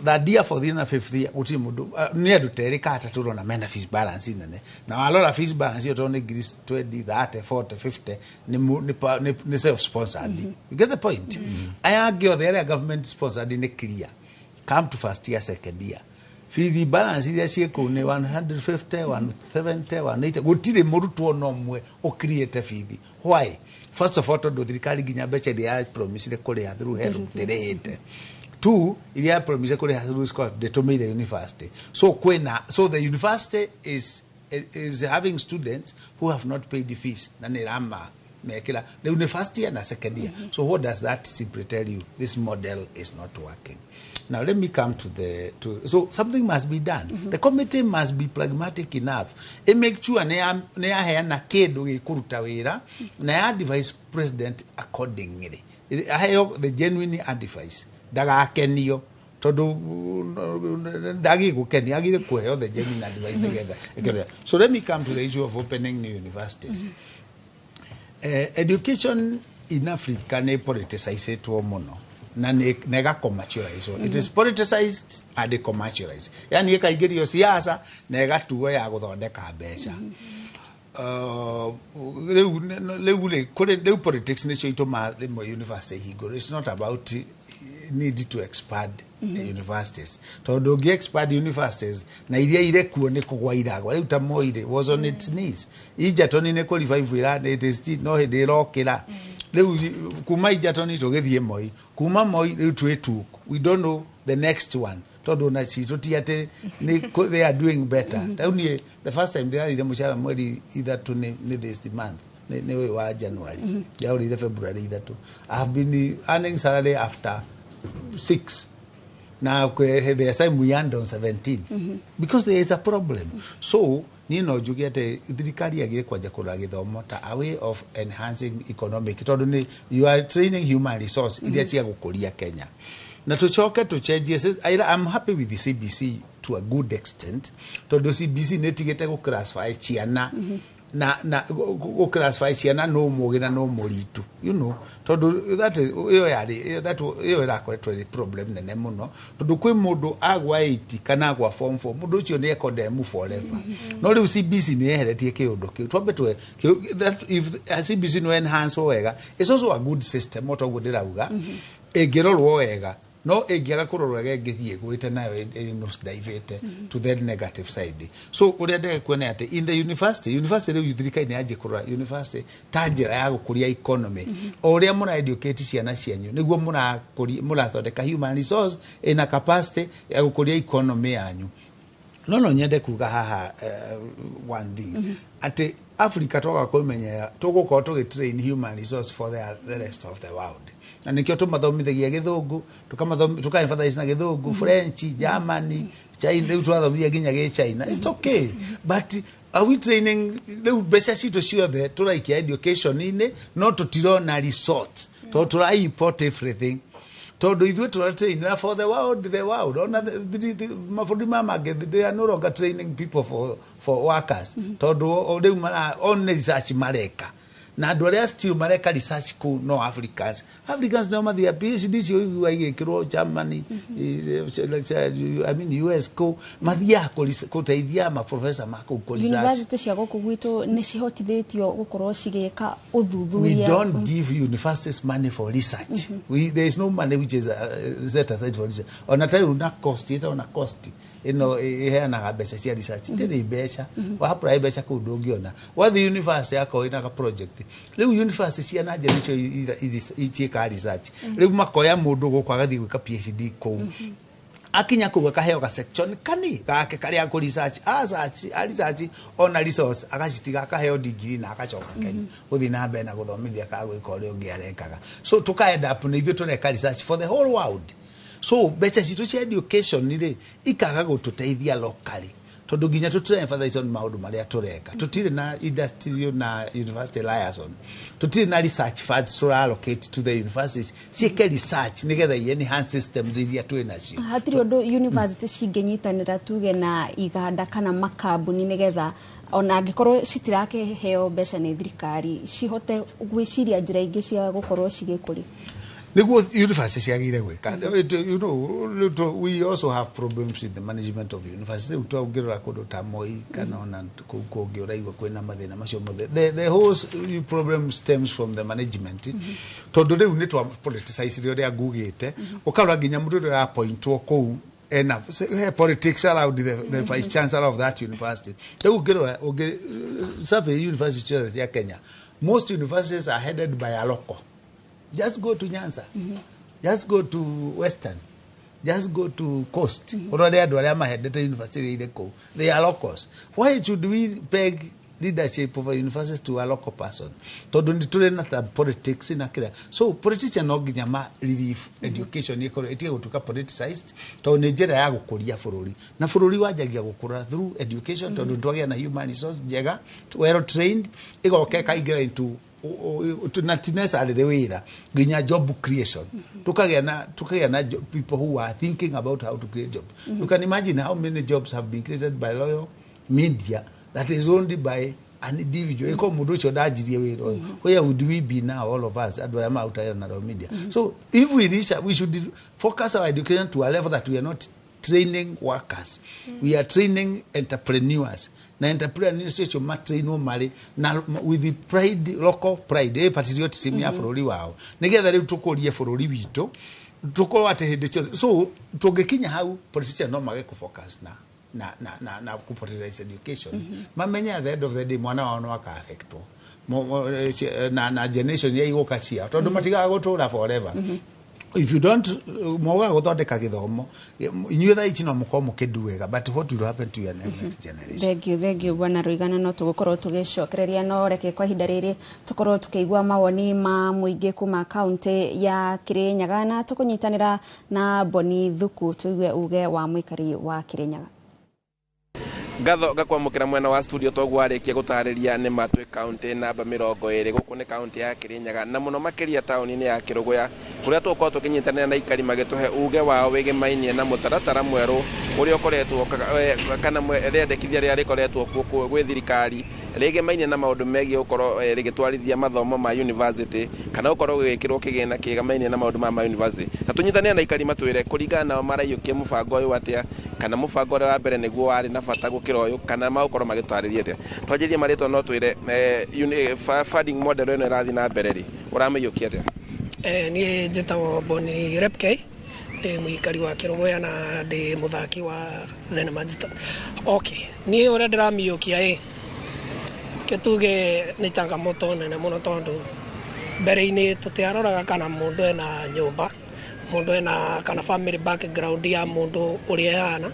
third year fourth year na fifth year uti mundu nĩ andũ terĩ ka atatũ na mena fees balance nene na walora fees balance yo tone 20 30 40 50 ni self sponsored you get the point aya ngio the government sponsored ni clear come to first year second year fees balance iria ciĩkũ nĩ 150 170 180 gũtirĩ mũrutwo no mwe o create fees why first of all tondũ thirikari nginya mbeca iria promise kũrĩha through health ndĩrĩhĩte two iria promise kũrĩha through school ndĩtũmĩire university so the university is is having students who have not paid the fees. The university and a second year. So what does that simply tell you? This model is not working. Now let me come so something must be done. The committee must be pragmatic enough. It make sure ne na kedo kuruta wira na advise president accordingly. The genuine advice. Daga kenio. Todo dagi kukeni agi kuheo the genuine advice together. So let me come to the issue of opening new universities. Education in Africa ne politicized to mono na nega commercialized. It is politicized and commercialized. Yani ikaigiri siasa nega tuwe ya guthondeka mbeca. Leu politics ne choito ma the university higoro. It's not about need to expand universities. To expand universities na iria ire kuo ne kugwa iragwa riu ta moire was on its knees. Ijatoni ne qualify wira it is no hede rokira. Riu kuma ijatoni to gethie moi. Kuma moi riu twetu. We don't know the next one. Todo na chito tiate they are doing better. Only the first time they are the mushara mweri either to ne this month. Ne wa January. They are already February either to. I have been earning salary after 6. Now they are saying we end on 17th because there is a problem. So you get a way of enhancing economic. You are training human resource. Kenya. Now to change, I'm happy with the CBC to a good extent. To the CBC netigete classify chiana. Na go classify chiana no mogena no moritu. You know, to do that the problem ne muno. To do kwe modo agwa 80 kana agwa form 4 modo chi ne ekodem forever. No the CBC ne herete ke odoke. To beto that if CBC no enhance wega, it's also a good system. Moto go dira uga. E gero wega. No egiaga kurorega gethie gwite nayo nose divert to the negative side. So urede kwene ate in the university yuthirika ine aje kurora university tajira ya gukuria economy oria muna educate ciana cianyu niguo muna thondeka human resource ina capacity ya gukuria economy yanyu. No nyende kuga haha one thing ate Africa toka kumenya tuguko tugitrain human resource for the rest of the world. And nikio tumathomithagia githungu tukaemphasize na githungu French, Germany, China tuathomithagia ginya ge China. It's okay, but are we training the better to sure that to like education in not to tirona resort to try import everything to do it to train for the world on they are no longer training people for workers to do on research mareka. Na dorea still mareka research ko no Africans no ma their PhDs you are Germany I mean US ko mathia ko teithia ma professor mako ko research university cia goku gwitu ni cihotithitio gukorwo cigeka uthuthuria. We don't give universities money for research. There is no money which is set aside for research. On a time una cost it on a cost na becha cia research ndiri becha wa apply becha ku ndungiona wa the university yako ina ka project leu university cia na nje nicho ichika research leu makoya mundu gukwa gathi gwika PhD ko akinya kuga kaheo ka section kani gake kari ya research research on resource agacitiga kaheo degree na akachoka Kenya uthi na mbe na guthomithia ka gwika uri ungi arekaga. So tukaenda up na ithu tureka research for the whole world. So better situation education nile ikaga gututeithia locally tondu ginya tutre emphasize on maundu maria tureka tutire na industry na university liaison tutire na research funds to allocate to the universities cieke research nigetha enhance systems iria twina cio hatiri undu university cingenyitanira tuge na iganda kana makambuni nigetha ona angikorwo citirake heo mbeca ni thirikari cihote gwiciria njira ingi cia gukorwo cigikuri. University you know, we also have problems with the management of university. The whole problem stems from the management. Today we need to politicize the politics allowed the vice chancellor of that university. They will get university in Kenya. Most universities are headed by a local. Just go to Nyanza. Just go to Western. just go to coast. Already adware mahedete university ile ko. They are locals. Why should we peg leadership of a university to a local person? Tondu niturena ta politics na kira. So politician no ginyama relief education iko etie gutuka politicized. To Nigeria ya gukuria bururi. Na bururi wajagia gukura through education tondu twagia na human resource jega, well trained, igoke kaingira into tunatinesa alire wira ginya job creation. Tukagea na people who are thinking about how to create jobs. You can imagine how many jobs have been created by loyal media that is only by an individual. Where would we be now, all of us, at media? So if we reach, we should focus our education to a level that we are not training workers. We are training entrepreneurs. Na entrepreneurs should train with the pride, local pride, patriotism ya bururi wao. Nigetha riu tukurie bururi witu, tuko ate hinde so tugekinya hau politicians no mage ku focus na kupoteza education. Mamenya at the end of the day mwana wao no aka affectwo na generation ya igo kachia tondu matiga gutura forever. If you don't moga guthondeka githomo inyuĩ tha ici no mukorwo mukiduwega, but what will happen to your next generation? Thank you bwana Ruigana, no tugukorwo tugicokereria no reke kwa ihinda riri tukorwo tukiigua mawoni ma muingi kuma kaunti ya Kirinyaga na tukunyitanira na Boni Thuku tuigue uge wa mwikari wa Kirinyaga. Gatho gakwamukira mwena wa studio togwarikia gutariria ni matwe county namba 20 guku ni county ya Kirinyaga na muno makiria tauni-ini ya Kiruguya kuria tukorwo tukinyitanira na ikari magituhe uge wao wigimainie na mutaratara mweru uria ukoretwo kana rendekithia ria rikoretwo gwi thirikari rigimainie na maundu megie ukorwo rigitwarithia mathomo ma university kana ukorwo gwikirwo kigina kigamainie na maundu ma university na tunyitanira na ikari matwire kuringana na maraiyukia mubango uyu atia kana mubango wa mbere niguo wari na bata gukira uyu kana maukorwo magitwarithia atia twanjirie maritwa no twire funding model ino irathi na mbere ri uramiyukia atia ni njitagwo Boni Repkei ndi muikari wa Kiruguya na ndi muthaki wa thenema njita. Okay, ni uria ndiramiyukia ketuge ni changamoto nene muno tondu mbere-ini tutiaroraga kana mundu ena nyumba, mundu ena kana family background ya mundu uria yana.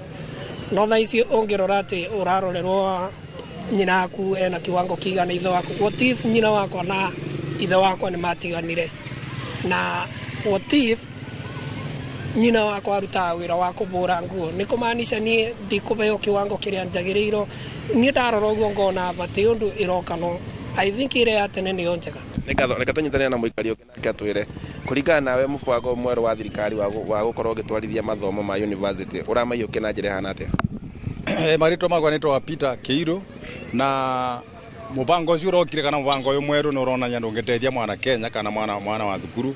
No tha ici ungirora ati urarorerwo nyina aku ena kiwango kigana ithe waku, what if nyina wakwa na ithe wakwa ni matiganire, na what if nyina wakwa arutaga wira wa kubura nguo, ni kumaanisha ni ndikubeo kiwango kiria njagiriiro. Ni ndarora uguo ngona bati undu iroka no I think ire ya tene ni onjega. Reka tunyitane na muikari uki nake atwire kuringana nawe mubango mweru wa thirikari wa gukorwo gitwarithia mathomo ma university uramaiyukia na njira hana atia? Maritwa magwa nitwa Peter Kiiro na mubango ucio urokire kana mubango uyu mweru ni uronanya ndungiteithia mwana Kenya kana mwana wa thukuru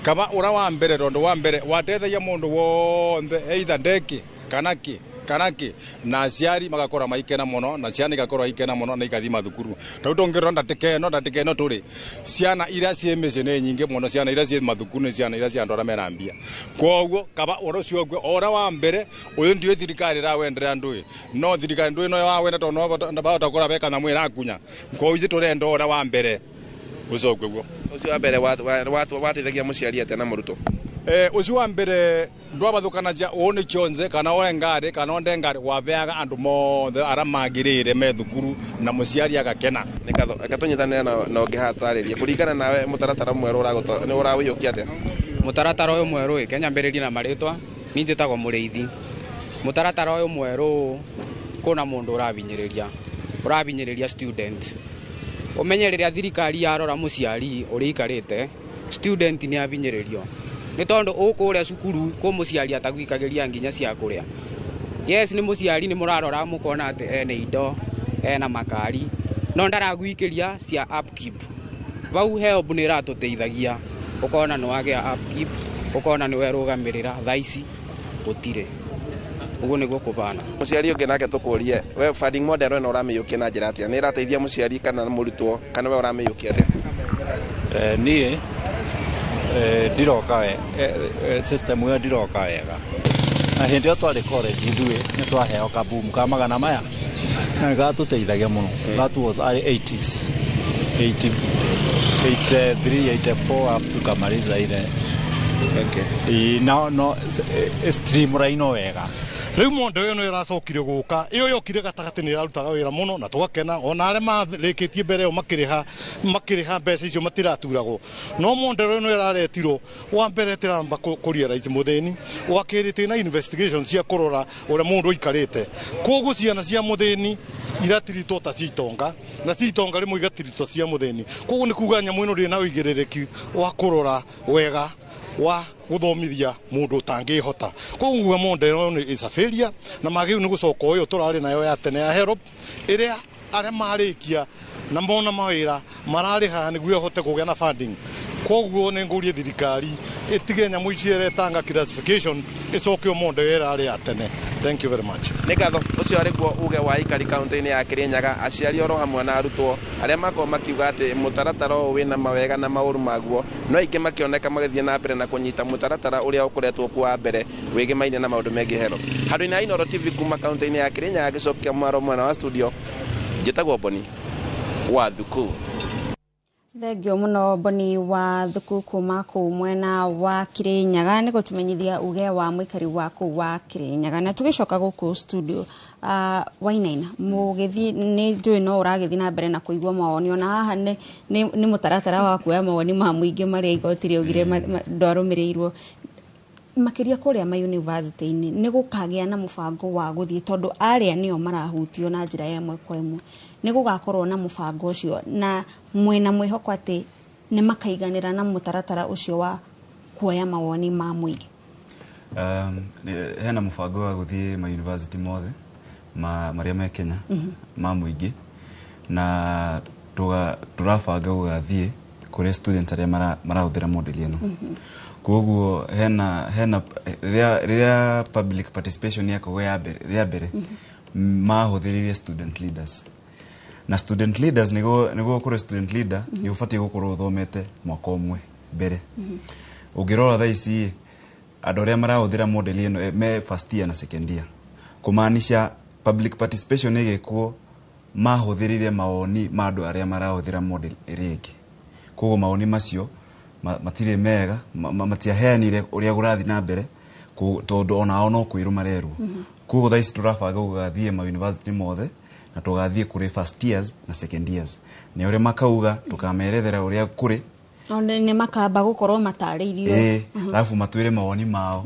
kama ura wa mbere tondu wa mbere wateithagia mundu wonthe either ndeki kanaki na aciari magakora maikena muno na ciana igakora ikena muno na ikathima thukuru tondu ngiro ndatikeno turi ciana ira cie micene nyingi muno ciana ira cie mathukuru ni ciana ira cia andora mena mbia koguo kaba oro cio gwe ora wa mbere uyu ndio thirikari ra wendera ndui no thirikari ndui no wa wenda tondu ndabata kora beka na mwira akunya ko ithi turenda ora wa mbere ucokwe guo ucio wa mbere wateithagia muciari ate na muruto ucio wa mbere ndwabathukanaja one kionze kana orengari kana ondengari wabeaga andu mothe ara magirire me thukuru na muciari agakena akatunyitanira na ungihatariria kuringana nawe mutaratara mweru ni urawiyukia atia? Mutaratara uyu mweru Kenya mberiria na maritwa ni njitagwo muriithi. Mutaratara uyu mweru kuna mundu urabinyiriria student umenye riria thirikari yarora muciari uri ikarite student ni abinyiririo ni tondu ukuria cukuru ko muciari atagwikagiria nginya cia kuria. Yes, ni muciari ni murarora mukona ati ene indo ena makari no ndaragwikiria cia upkeep. Vau help ni ratuteithagia ukona no agia upkeep ukona ni werugamirira thaici gutire uguo niguo kubana. Muciari ungi nake tukurie we funding model eno uramiyukia na njira atia? Ni rateithia muciari kana murutwo kana we uramiyukia atia? Nie ndiroka system yo ndiroka wega na hindi yo twari college ithuĩ nĩ twaheo kaboom ka magana maya na gatuteithagia muno. That was early 80s 83 84 up to kamaliza ile Okay. No stream raino wega. Riu monde uyu no iracokire guka iyo yokire gatagati ni irarutaga wira muno na tugakena ona are marikitie mbere o makiriha mbeca icio matiraturagwo no monde uyu no iraretirwo wa mbere tiramba kuria rais mutheni wakirite na investigation cia kurora ure mundu ikarite koguo ciana cia mutheni iratirito ta citonga na citonga rimwe igatirito cia mutheni koguo ni kuga nyamu ino ri na uigirereki wa kurora wega wa guthomithia mundu tangihota koguo monde no is a failure na magiu ni gucoka uyu turari nayo ya tene ya help iria are marikia na mona mawira marari ha niguo hote kugia na funding koguo ni ngurie thirikari itige nyamu iciere tanga classification icoke monde wera ari ya tene. Thank you very much. Nigatho ucio ari guo uge wa ikari county-ini ya Kirinyaga aciari oro hamwe na arutwo aria mako makiuga ati mutaratara wina mawega na mauru maguo no ingi makioneka magithie na mbere na kunyita mutaratara uria ukuretwo kwa mbere wigimaine na maundu mengi hero handu-ini Inooro TV kuma county-ini ya Kirinyaga gicokia mwaro mwana wa studio njitagwo Boni wa Thuku. Thengio muno Boni wa Thuku kuma kuu mwena wa Kirinyaga ni gutumenyithia uge wa muikari wa kuu wa Kirinyaga na tugicoka guku studio Wainaina mugithi ni ndui no uragithi na mbere na kuigwa mawoni ona haha ni mutaratara wa kuoya mawoni ma muingi maria igotire ugire ndwarumirirwo makiria kuria ma university-ini ni gukagia na mubango wa guthie tondu aria nio marahutio na njira yemwe kwa imwe ni gugakorwo na mubango ucio na mwena mwihoko ati ni makaiganira na mutaratara ucio wa kuoya mawoni ma muingi. Hena mubango wa guthie ma university mothe maria me Kenya ma muingi na turabanga gugathie kuri students aria marahuthira model ino koguo hena ria public participation yako ya mbere mahuthiririe student leaders na student leaders nigo kuri student leader ni ufatie gukorwo uthomete mwaka umwe mbere ungirora tha ici andu aria marahuthira model ino me first year na second year kumaanisha public participation igekwo mahuthiririe maoni ma andu aria marahuthira model irigi koguo maoni macio matire mega matiaheanire uria gurathi na mbere tondu ona no kwiru marerwo koguo tha ici turabanga gugathie ma university mothe na tugathie kuri first years na second years ni uria makauga tukamerethera uria kuri onde ni makamba gukorwo matariirio alafu matwire mawoni mao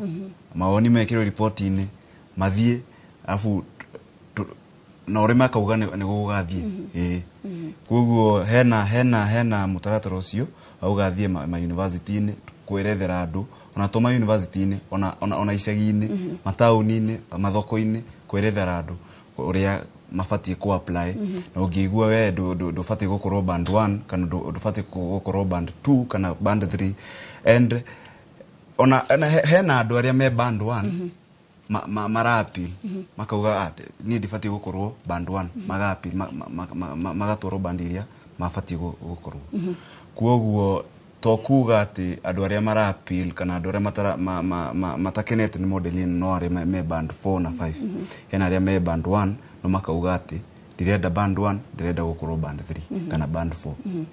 mawoni mekiro report-ini mathie alafu na uria makauga ni gugathie koguo hena mutaratara ucio ugathie ma university-ini kwirethera andu ona to ma university-ini ona icagi-ini matauni-ini mathoko-ini kwirethera andu uria mafatie ku apply na ungigua we ndufatie gukorwo band 1 kana ndufatie gukorwo band 2 kana band 3 and ona hena andu aria me band 1 marapi makauga ni ndifatie gukorwo band 1 magapi magatwaro band iria mafatie gukorwo kuoguo tokuga ati andu aria marapil kana andu aria matakenete ni model ino no aria me band 4 na 5 hena aria me band 1 no makauga ati ndirenda band 1 ndirenda gukorwo band 3 kana band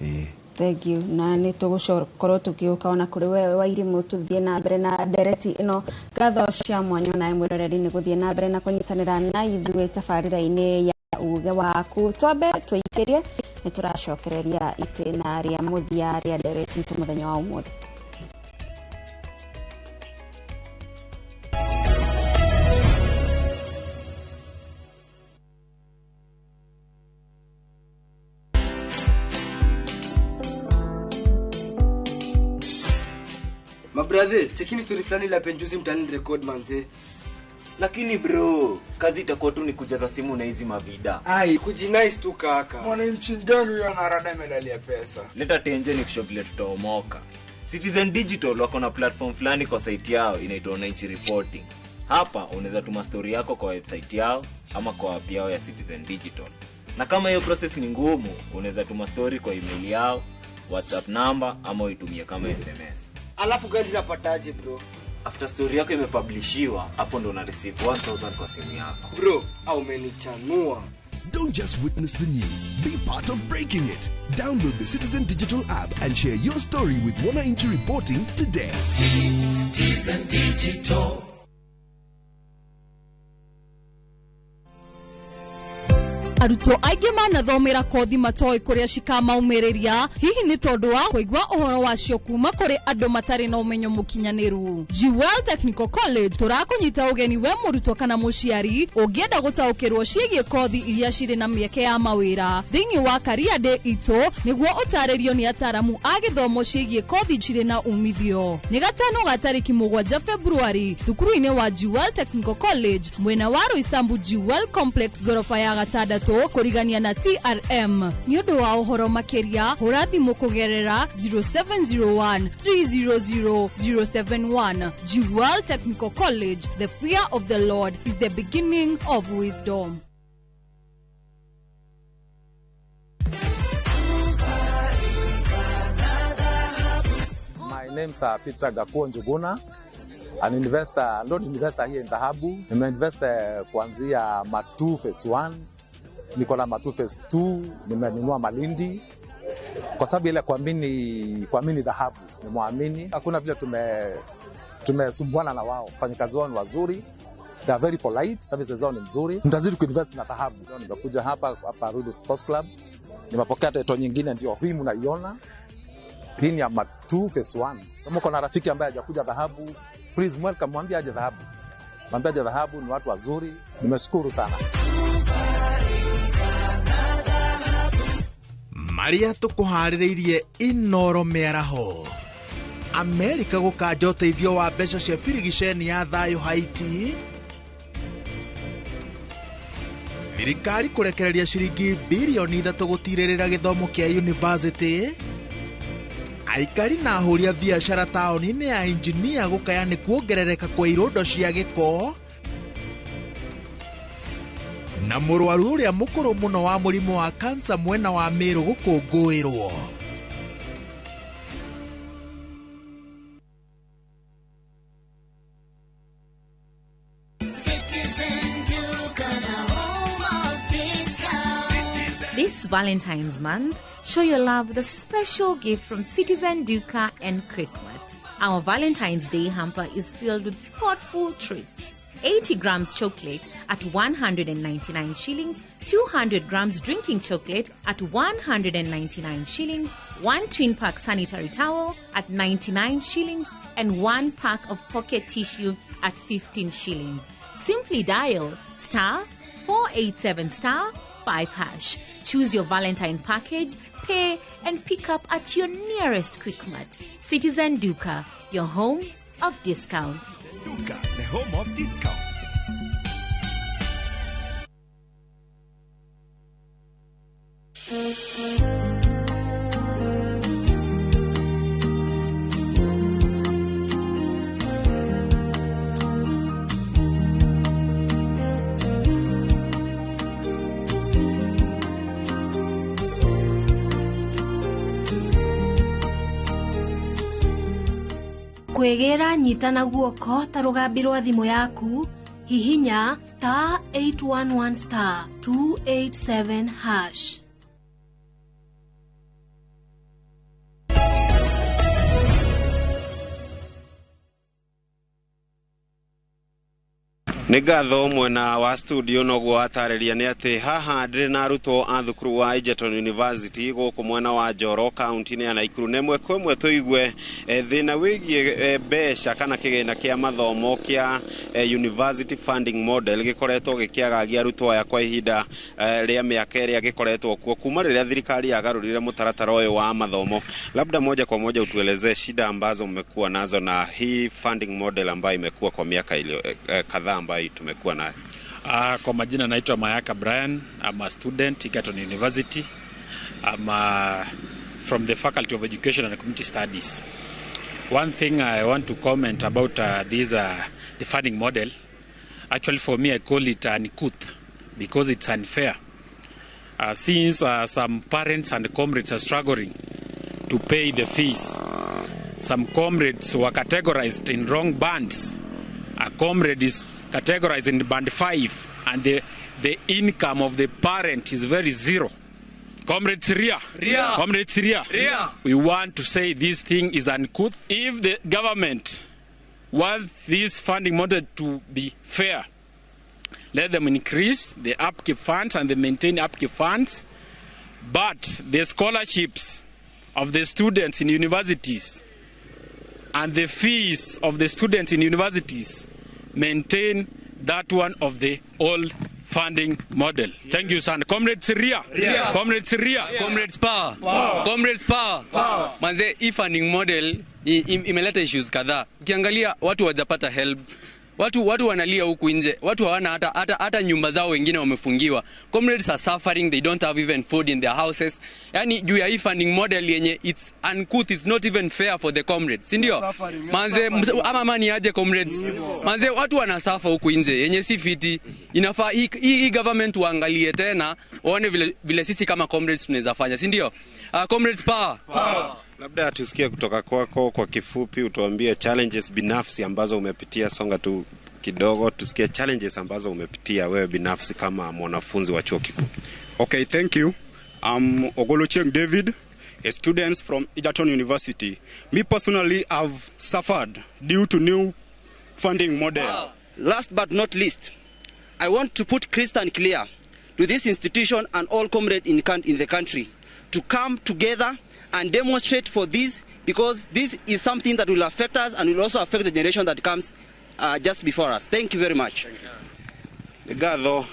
4 Thank you. Na ni tugukorwo tukiuka ona kuri wewe wa irimu tuthie na mbere na dereti ino gatho cia mwanya na mwiroreri ni guthie na mbere na kunyitanira na ithuĩ tabarĩra-inĩ ya uge waku twambe twikirie ni turacokereria itena ria muthia ria dereti tu muthenya wa umuthi. Brother, chekini story fulani la penjuzi mtani record manze. Lakini bro, kazi itakuwa tu ni kujaza simu na hizi mavida. Ai, kujinice tu kaka. Mwananchi gani huyo anarada medali ya pesa? Leta tenje ni kusho vile tutaomoka. Citizen Digital wako na platform fulani kwa site yao inaitwa Wananchi Reporting. Hapa unaweza tuma story yako kwa website yao ama kwa app yao ya Citizen Digital. Na kama hiyo process ni ngumu, unaweza tuma story kwa email yao, WhatsApp number ama uitumie kama SMS. Alafu gani unapataje bro? After story yako imepublishiwa, hapo ndo una receive 1000 kwa simu yako. Bro, au umenichanua. Don't just witness the news. Be part of breaking it. Download the Citizen Digital app and share your story with Wananchi Reporting today. Citizen Digital. Arutwo aingĩ manathomera kothi matoĩ kũrĩa cikamaumereria hihi nĩ tondũ wa kũigua ũhoro wacio kuma kũrĩ andũ matarĩ na ũmenyo mũkinyanĩru. UGE Technical College tũrakũnyita ũgeni we mũrutwo kana mũciari ũngĩenda gũtaũkĩrwo ciĩgiĩ kothi iria cirĩ na mĩeke ya mawĩra thĩinĩ wa career day itũ nĩguo ũtarĩrio nĩ ataramu a gĩthomo ciĩgiĩ kothi cirĩ na umithio. Nĩ gatano ga tarĩki 7 February thukuru-inĩ wa UGE Technical College mwena wa Roysambu UGE Complex gorofa ya gatandatũ kurigania na TRM. Nĩ ũndũ wa ũhoro makĩria hũra thimũ kũgerera 0701 300 071. UGE Technical College, the fear of the Lord is the beginning of wisdom. My name's Peter Gakuo Njuguna, an investor, loan investor here in Dhahabu. Nimeinvest kuanzia Matu Phase 1, niko na Matu Phase 2, nimenunua Malindi kwa sababu ile kuamini Dhahabu, nimwamini. Hakuna vile tumesumbuana na wao. Wafanyakazi wao ni wazuri, they are very polite, services zao ni mzuri. Nitazidi kuinvest na Dhahabu. Nimekuja hapa Rudu Sports Club, nimepokea title nyingine, ndio hii mnaiona. Hii ni ya Matu Phase 1. Kama uko na rafiki ambaye hajakuja Dhahabu, please welcome, mwambie aje Dhahabu. Mwambie aje Dhahabu, ni watu wazuri. Nimeshukuru sana. Maria tukuharĩrĩirie inoro mĩaraho. Amerika gũkanja ũteithio wa mbeca cia birigiceni ya thayũ Haiti. Thirikari kũrekereria ciringi bilioni 3 gũtirĩrĩra gĩthomo kĩa university. Aikari na ahũri a biacara taũni-inĩ ya engineer gũkaya nĩ kuongerereka kwa irondo cia gĩko. Na mũrwaru ũrĩa mũkũrũ mũno wa mũrimũ wa kansa mwena wa Meru gũkũngũĩrwo. This Valentine's month, show your love with a special gift from Citizen Duka and Quickmart. Our Valentine's Day hamper is filled with thoughtful treats. 80 grams chocolate at 199 shillings, 200 grams drinking chocolate at 199 shillings, 1 twin pack sanitary towel at 99 shillings, and 1 pack of pocket tissue at 15 shillings. Simply dial *487*5#. Choose your Valentine package, pay, and pick up at your nearest Quickmart. Citizen Duka, your home of discounts. Duka, the home of discounts. Kwegera nyitana guoko ta rugambi rwa thimu yaku hihinya *811*287#. Nĩ ngatho mwena wa studio noguo atarĩria nĩ atĩ haha ndĩrĩ na arutwo a thukuru wa Egerton University gũkũ mwena wa Njoro kaunti-inĩ ya Naikuru. Nemwe kwemwe tũigue thĩna wĩgiĩ mbeca kana kĩgĩna kĩa mathomo kĩa university funding model gĩkoretwo gĩkĩagagia arutwo aya kwa ihinda rĩa mĩaka ĩrĩa gĩkoretwo kuo kuma rĩrĩa thirikari yagarũrire mũtaratara ũyũ wa mathomo. Labda moja kwa moja utuelezee shida ambazo mmekuwa nazo na hii funding model ambayo imekuwa kwa miaka kadhaa ambayo tumekuwa nayo. Kwa majina naitwa Mayaka Brian. I'm a student at Egerton University. I'm from the Faculty of Education and Community Studies. One thing I want to comment about the funding model. Actually, for me, I call it an uncouth because it's unfair. Since some parents and comrades are struggling to pay the fees, some comrades were categorized in wrong bands a comrade is categorized in band 5 and the income of the parent is very zero. Comrade Syria. Comrade Syria. We want to say this thing is uncouth. If the government wants this funding model to be fair, let them increase the upkeep funds and they maintain upkeep funds. But the scholarships of the students in universities and the fees of the students in universities maintain that one of the old funding model. Thank you, son. Comrade Syria. Comrade Syria. Comrades power. Comrades power. Manze, hii funding model imeleta issues kadhaa. Ukiangalia watu wajapata help. Watu wanalia huku nje. Watu hawana hata nyumba zao, wengine wamefungiwa. Comrades are suffering, they don't have even food in their houses. Yani juu ya hii funding model yenye it's uncouth, it's not even fair for the comrades. Si ndio? Manze ama mani aje comrades. Manze watu wanasuffer huku nje yenye si fiti. Inafaa hii government waangalie tena, waone vile sisi kama comrades tunaweza fanya. Si ndio? Comrades power. Labda tusikie kutoka kwako kwa kifupi, utuambie challenges binafsi ambazo umepitia. Songa tu kidogo tusikie challenges ambazo umepitia wewe binafsi kama mwanafunzi wa chuo kikuu. Okay, thank you. I'm Ogolocheng David, a student from Egerton University. Me personally have suffered due to new funding model. Last but not least, I want to put crystal clear to this institution and all comrades in the country to come together and demonstrate for this, because this is something that will affect us and will also affect the generation that comes just before us. Thank you very much. Gatho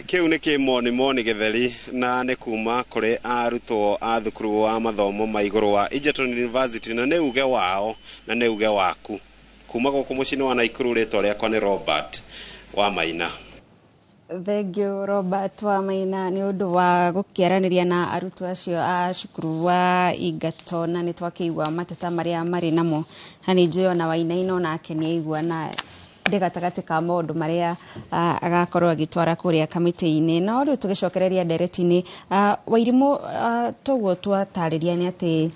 kiu ni kimoni githeri na ne kuma kuri arutwo a thukuru wa mathomo ma iguru wa Egerton University na ne uge wao na ne uge waku kuma guku mucini wa Naikuru. Ritwa riakwa ni Robert wa Maina. Thank you, Robert wa Maina, ni undu wa gukiaraniria na arutwo acio a cukuru wa Egerton na nitwakiigua mateta maria mari namo. Hani njuyo na Wainaino nake ni aigua na ndegatagati ka maundu maria agakorwo agitwara kuria kamiti-ini. No riu tugicokereria ndereti-ini Wairimu, toguo twatariria ni ati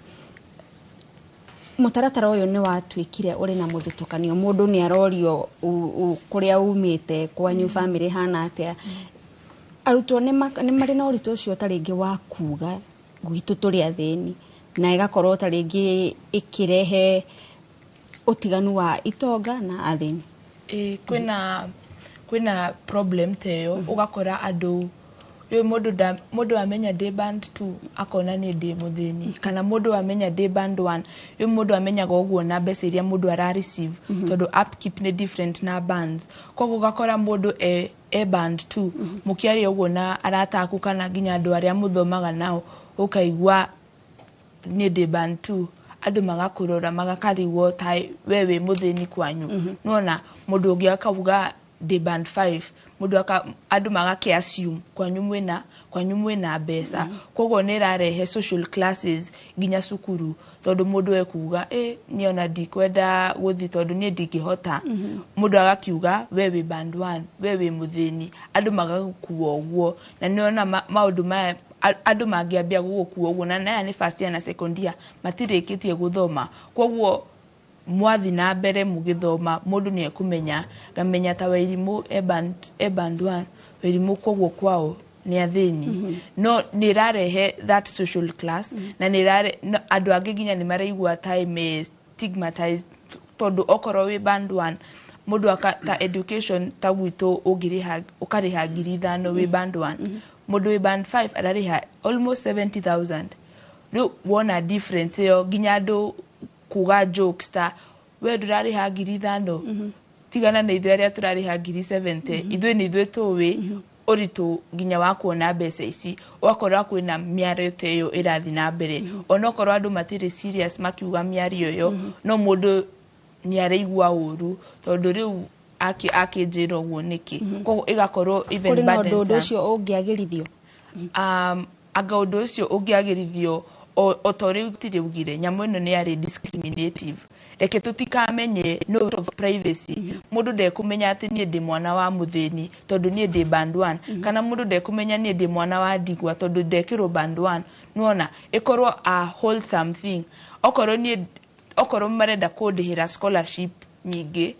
mutaratara uyu ni watwikire uri na muthutukanio. Mundu ni arorio kuria umite kwanyu family hana atia. Arutwo ni mari na uritu ucio taringi wa kuga gwitu turi athini na igakorwo taringi ikirehe utiganu wa itonga na athini. Kwina problem teyo ugakora andu yo mundu amenya day band 2 akona ni day muthini, kana mundu amenya day band 1 yo mundu amenya goguo na mbeca iria mundu ara receive tondu upkeep ni different na bands. Koguo ugakora mundu band 2 mukiari uguo na arataku kana ginya andu aria muthomaga nao ukaigua ni day band 2 andu magakurora magakarigwo tai wewe muthini kwanyu. Nona mundu ungi akauga day band 5 mundu andu magake assume kwanyu mwena mbeca. Koguo ni rarehe social classes ginya cukuru tondu mundu ekuga niona ndikwenda guthi tondu ni ndingihota. Mundu agakiuga wewe band 1 wewe muthini, andu magakuwa uguo na niona maundu maya andu mangiambia gukuwa uguo na naya ni first year na second year matirikitie guthoma. Koguo mwathi na mbere mugithoma mundu ni ekumenya gamenya ta Wairimu band 1 Wairimu koguo kwao ni athini. No ni rarehe that social class na ni rare andu angi ginya ni maraigua time stigmatized tondu okoro we band 1 mundu ta education ta gwitu ukariha 5,000 we band 1 mundu we band 5 arariha almost 70,000. Riu wona difference yo ginya andu kuga jokes ta we durariha 5,000 tigana na ithuĩ aria turariha 70,000 ithuĩ ni ithuĩ tuwi uritu ginya wa kuona mbeca ici wakora kwina miario teyo irathi na mbere. Onokorwo andu matire serious makiuga miario yo no mundu ni araigua uru tondu riu akijira uguo niki. Koguo igakorwo even burdensome. Kuri undu ucio ungiagirithio anga undu ucio ungiagirithio otori tiri ugire nyamu ino ni ari discriminative. Reke tutikamenye note of privacy. Mundu ndekumenya ati ni ndi mwana wa muthini tondu ni ndi band 1 kana mundu ndekumenya ni ndi mwana wa ndigwa tondu ndekirwo band 1. Nuona ikorwo a wholesome thing. Okoro marenda kundihira scholarship nyingi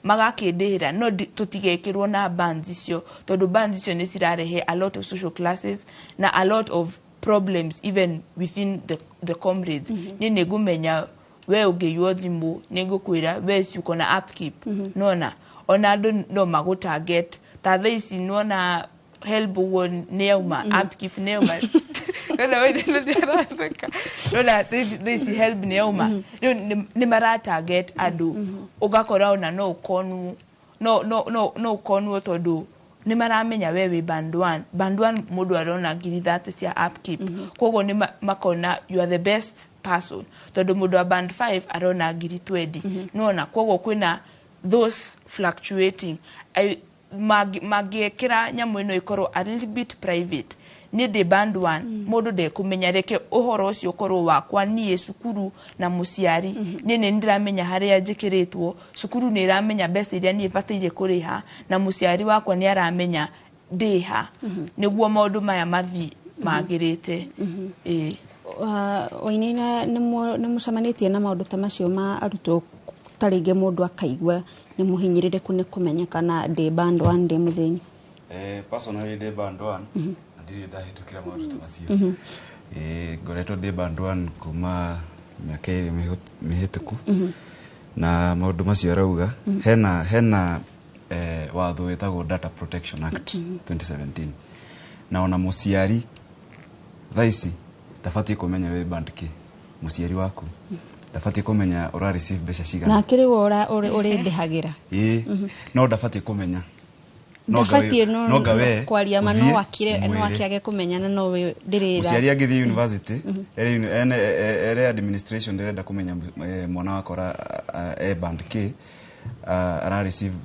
magakindihira no tutigekirwo na bands icio tondu bands icio ni cirarehe a lot of social classes na a lot of problems even within the comrades. Ni negumenya we ugeywo thimu nigukwira we uko na upkeep nona ona andu no magutarget ta thaici nona help won neuma upkeep neuma kana we nona this help neuma ni mara target adu ugakora ona no ukonu no ukonu tondu ni maramenya wewe band 1 mundu arona ngiri 30 cia upkeep kogo ni makona you are the best person tondu mundu wa band 5 arona ngiri 20 nona kogo kwina those fluctuating magiekira nyamu ino ikorwo a little bit private ni the band 1 mundu de kumenya reke uhoro ucio korwo wakwa nie sukuru na muciari ni ndiramenya haria njikiritwo sukuru ni iramenya mbeca iria ni ibataire kuriha na muciari wakwa ni aramenya ndiha niguo maundu maya mathi magirite wainina ni mucamanitie na maundu ta macio ma arutwo taringe mundu akaigwa ni muhinyirire kune kumenya kana de band 1 de muthenya personally de band 1 ndiri ndahitukira maundu ta macio ngoretwo de band 1 kuma miaka iri mihituku na maundu macio arauga hena watho wetagwo Data Protection Act 2017 na ona muciari thaisi ndafati kumenya we band ki muciari waku ndafati kumenya ura receive mbeca cigana na kiri uri ndihagira no ndafati kumenya no gawe kwaria mano wakire kumenya na no we ndirira muciari agithi university ere administration ndirenda kumenya mwana wakora band ki ara receive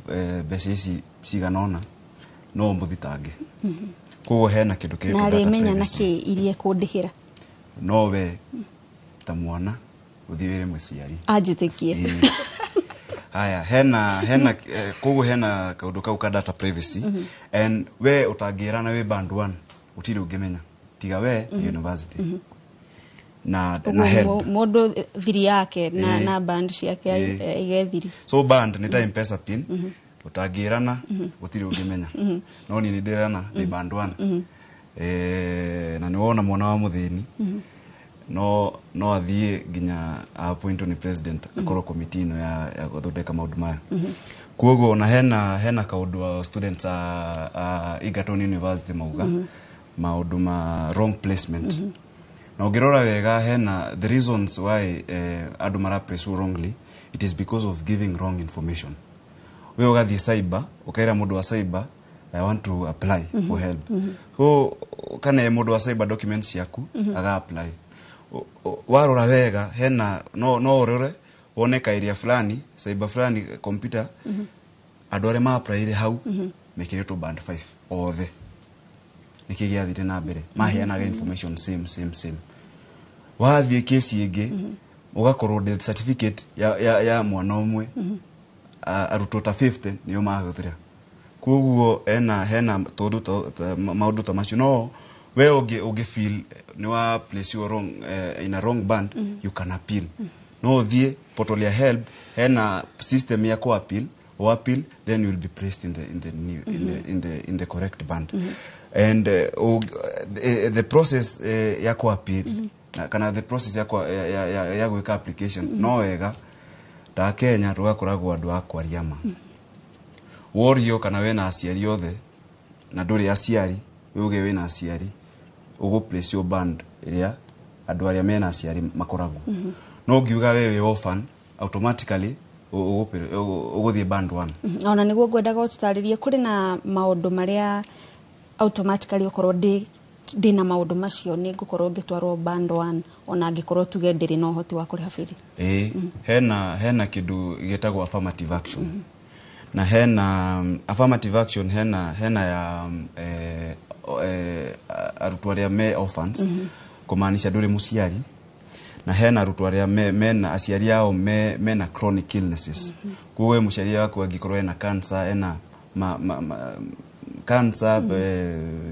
mbeca ici cigana ona no muthitange kogo hena kindu kiri na remenya naki irie kundihira no we ta mwana uthiwire muciari ajitikie haya hena kogo hena kaundu kau ka data privacy and we utangirana we band 1 utire ungemenya tiga we university na help modo thiri yake na band yake igethiri so band ni time pesa pin utangirana utire ungemenya no ni ndirana ni band 1 na ni wona mwana wa muthini no athie ginya appoint ni president akoro committee no ya guthondeka maundu maya kuogo na hena kaundu wa students Egerton University mauga maundu ma wrong placement na ngirora wega hena the reasons why andu mara press wrongly it is because of giving wrong information we ugathi cyber ukaira mundu wa cyber I want to apply for help so kana mundu wa cyber documents yaku aga apply warora wega hena no orore oneka area fulani cyber fulani computer adore ma apply hau mekireto band 5 othe nikigiathire na mbere maheanaga information same wathie kesi ingi ugakorwo death certificate ya mwana umwe arutwo ta 50 niyo mahuthira kuguo hena tondu maundu ta macio no we ugi feel ni wa place you wrong in a wrong band you can appeal no thie portal ya help hena system ya ko appeal or appeal then you will be placed in the correct band and the process ya ko appeal kana the process ya gwika application no wega ta Kenya tugakoragwo andu akwariama worio kana we na aciari othe na nduri aciari uge we na aciari ugo place your band iria andu aria mena aciari makoragwo no ngiuga wewe orphan automatically uguthie band 1 ona niguo ngwendaga ututaririe kuri na maundu maria automatically ukorwo ndina maundu macio ni ngukorwo ngitwarwo band 1 ona ngikorwo tuge ndiri no hoti wa kuriha bithi hena kindu gitagwo affirmative action na hena affirmative action hena ya arutwo aria me orphans kumaanisha nduri muciari na hena arutwo aria mena aciari ao mena chronic illnesses kuwe muciari wako angikorwo ena cancer ena cancer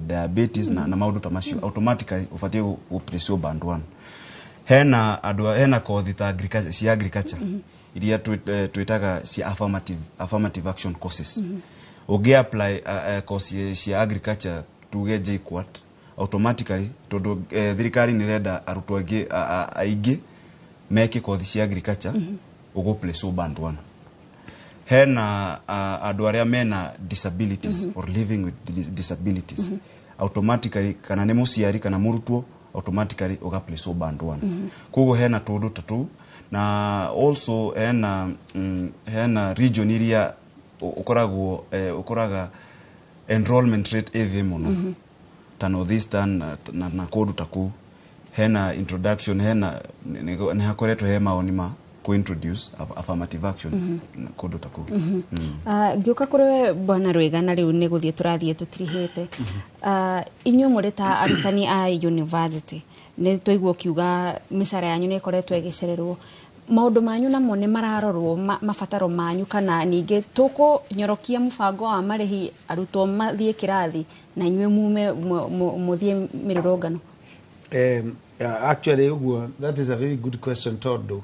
diabetes na maundu ta macio automatically ufatie upressio band 1 hena kothi ta agriculture iria twitaga cia affirmative action courses ugi apply course cia agriculture tuge JKUAT automatically tondu thirikari ni renda arutwo aingi meke course cia agriculture ugo place band 1 hena andu aria mena disabilities or living with disabilities automatically kana ni muciari kana murutwo automatically uga place band 1 kugo hena tundu tatu na also hena region iria ukoraga enrollment rate ethi muno ta northeastern na kodu taku hena introduction hena ni hakoretwo he maoni ma ku introduce affirmative action kodu taku ngioka kuri bwana Rwega na riu ni guthie turathie tutirihete inyu muri ta arutani a university ni toigwo kiuga mishara yanyu ni ikoretwo igicererwo maundu manyu namo ni mararorwo mabataro manyu kana ninge tuko nyorokia mubango wa marihi arutwo mathie kirathi na inywe mume muthie mirorongano actually that is a very good question todo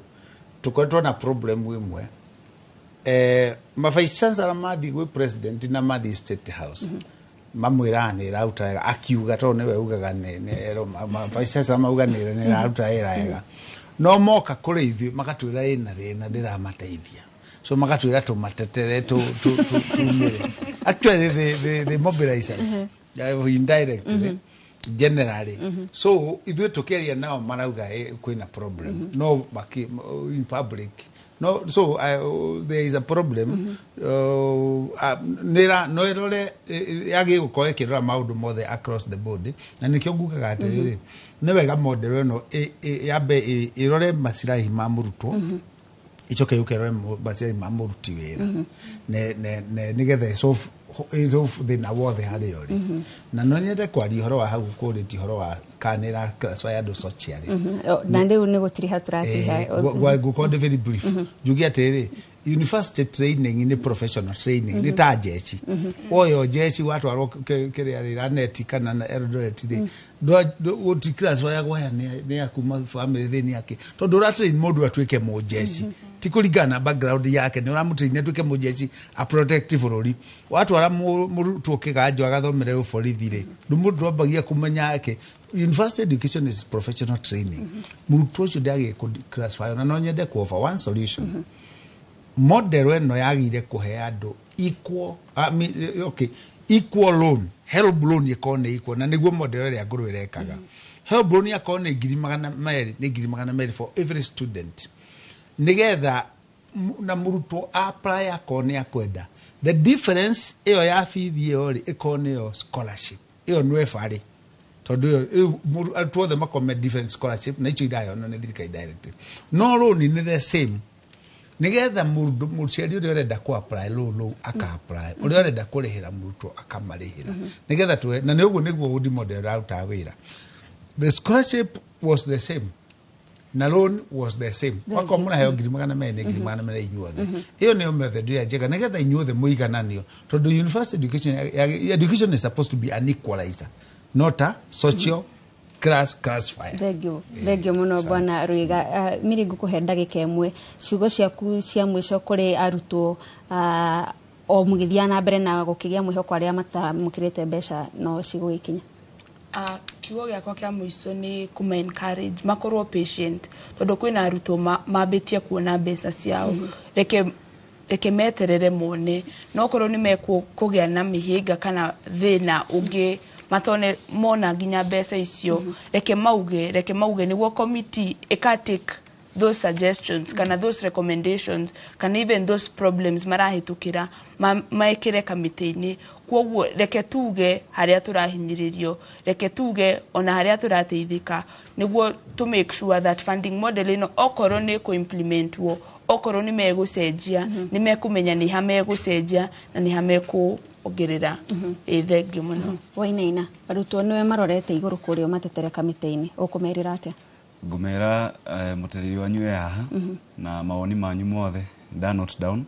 tuko na problem wimwe vice chancellor madi we president na madi state house mamwirani rauta akiuga to ne we ugaga ne vice chancellor mauga ne rauta era no moka kuri ithu magatwira ina thina ndiramateithia so magatwira tumatetere tumire actually the mobilizers indirectly generally so ithu tukeria nao marauga kwina problem no in public no so there is a problem no erore yagi gukoe kirora maundu mothe across the board na nikyo ngugaga atiriri ne wega model no yabe irore masirahi ma murutwo icoke yukerore masirahi ma muruti wira ne nigethe so the na wothe hari yori na no nyende kwari horo wa hau quality horo wa kanira class wa yado social na ndio ni gutiri haturati ha go code very brief jugi atiri university training ni professional training ni ta jeshi oyo jeshi watu waro kire net kana na Eldoret do uti class wa yago ya ni akuma family theni yake to do train modu atweke mo jeshi tikuligana background yake ni uramutrine tweke mo jeshi a protective role watu ara murutu kiganjo agathomere uborithi ri ndumundu ambagia kumenya yake university education is professional training murutu ucio ndage ku classify na no nyende ku offer one solution model eno yagire kuhe andu equal equal loan help loan yekone equal na niguo model ya nguru irekaga help loan yakone 200 for every student nigetha na muruto apply yakone akwenda the difference iyo ya fees iyo ikone yo scholarship iyo no efari todo to the makome different scholarship na icho idayo no thirika direct no loan ni the same nigetha muciari uri urenda ku apply low aka apply uri urenda kurihira muruto akamarihira nigetha tu na niguo udi model out awira the scholarship was the same na loan was the same wako muna hayo girimagana mene inyuothe iyo ni method ya jega nigetha inyuothe muigananio to the university education is supposed to be an equalizer not a social classifier. Thank you muno bwana Rwega miri ngukuhe ndagika imwe ciugo ciaku cia mwisho kuri arutwo o mugithia na mbere na gukigia mwihoko aria matamukirite mbeca no cigugikinya kiugo giakwa kia mwisho ni kuma encourage makorwo patient tondu kwina arutwo mabitie kuona mbeca ciao reke meterere mone no korwo ni mekugia na mihinga kana thina ungi matone mona ginya mbeca icio reke mauge niguo committee take those suggestions kana those recommendations kana even those problems marahitukira maekire kamiti-ini kwoguo reke tuge haria turahinyiririo reke tuge ona haria turateithika niguo to make sure that funding model ino okorwo ni ku implement wo okorwo ni megucenjia ni mekumenya ni ha megucenjia na ni ha meku ogerera thengi muno Wainaina arutwo niwe marorete iguru kurio matetere kamiti-ini ukumerira atia ngumera mutereri wanyu haha na maoni manyu mothe da note down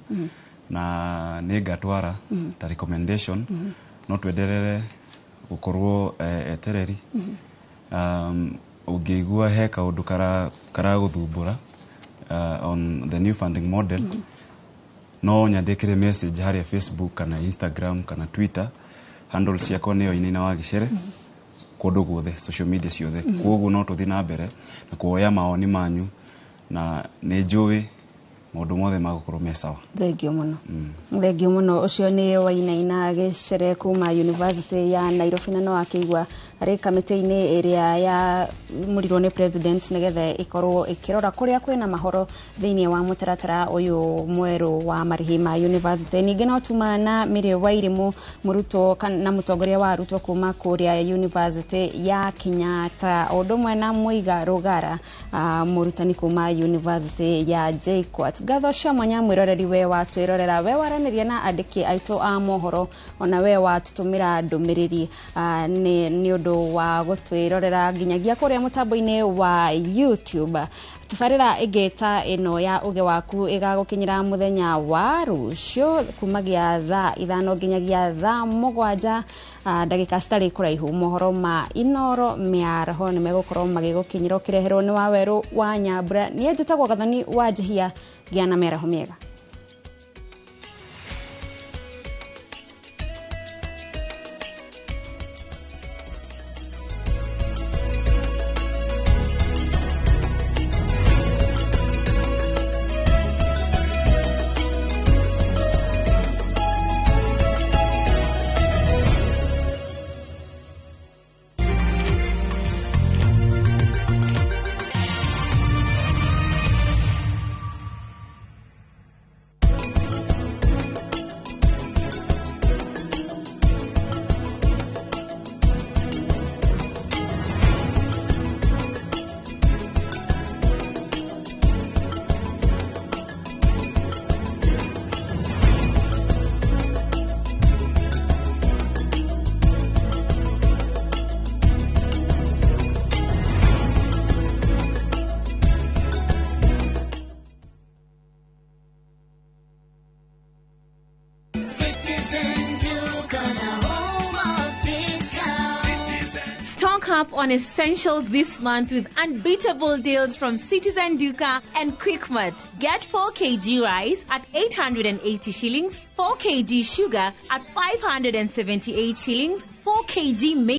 na negatwara ta recommendation no twenderere gukorwo etereri ungeigua he kaundu kara guthumbura on the new funding model no nyandikire message haria Facebook kana Instagram kana Twitter handles ciakwa nĩyo Inina wa Gicere kundu guothe social media ciothe koguo no tuthi na mbere na kuoya maoni manyu na nĩ njũĩ maũndũ mothe magũkorwo me sawa. Thengio mũno ũcio nĩ Wainaina Gicere kuma University ya Nairobi na no akĩigua arĩ kamĩtĩ-inĩ ĩrĩa ya mũrirwo nĩ president nĩgetha ĩkorwo ĩkĩrora kũrĩa kwĩna mahoro thĩinĩ wa mũtaratara ũyũ mwerũ wa marĩhi ma university. Ningĩ no tuma na Mĩrĩ Wairimũ mũrutwo na mũtongoria wa arutwo kuma kũrĩa University ya Kenyatta o ũndũ ũmwe na Mũiga Rũgara mũrutani kuma University ya JKUAT. Ngatho cia mwanya mwĩroreri we watwĩrorera we waranĩria na andĩki aitũ a mohoro ona we watũtũmĩra ndũmĩrĩri nĩ ũndũ wa gũtwĩrorera nginyagia kũrĩa mũtambo-inĩ wa YouTube. Tabarĩra ĩngĩ ta ĩno ya UGE WAKU ĩgagũkinyĩra mũthenya wa rũciũ kumagia thaa 5 nginyagia thaa 7 ndagĩka citarĩ kũraihu. Mohoro ma Inoro mĩaraho nĩ megũkorwo magĩgũkinyĩra ũkĩreherwo nĩ wa Werũ wa Nyambura. Niĩ njĩtagwo Gathoni wa Njihia. Gĩa na mĩaraho mĩega. Up on essentials this month with unbeatable deals from Citizen Duka and Quickmart. Get 4 kg rice at 880 shillings, 4 kg sugar at 578 shillings, 4 kg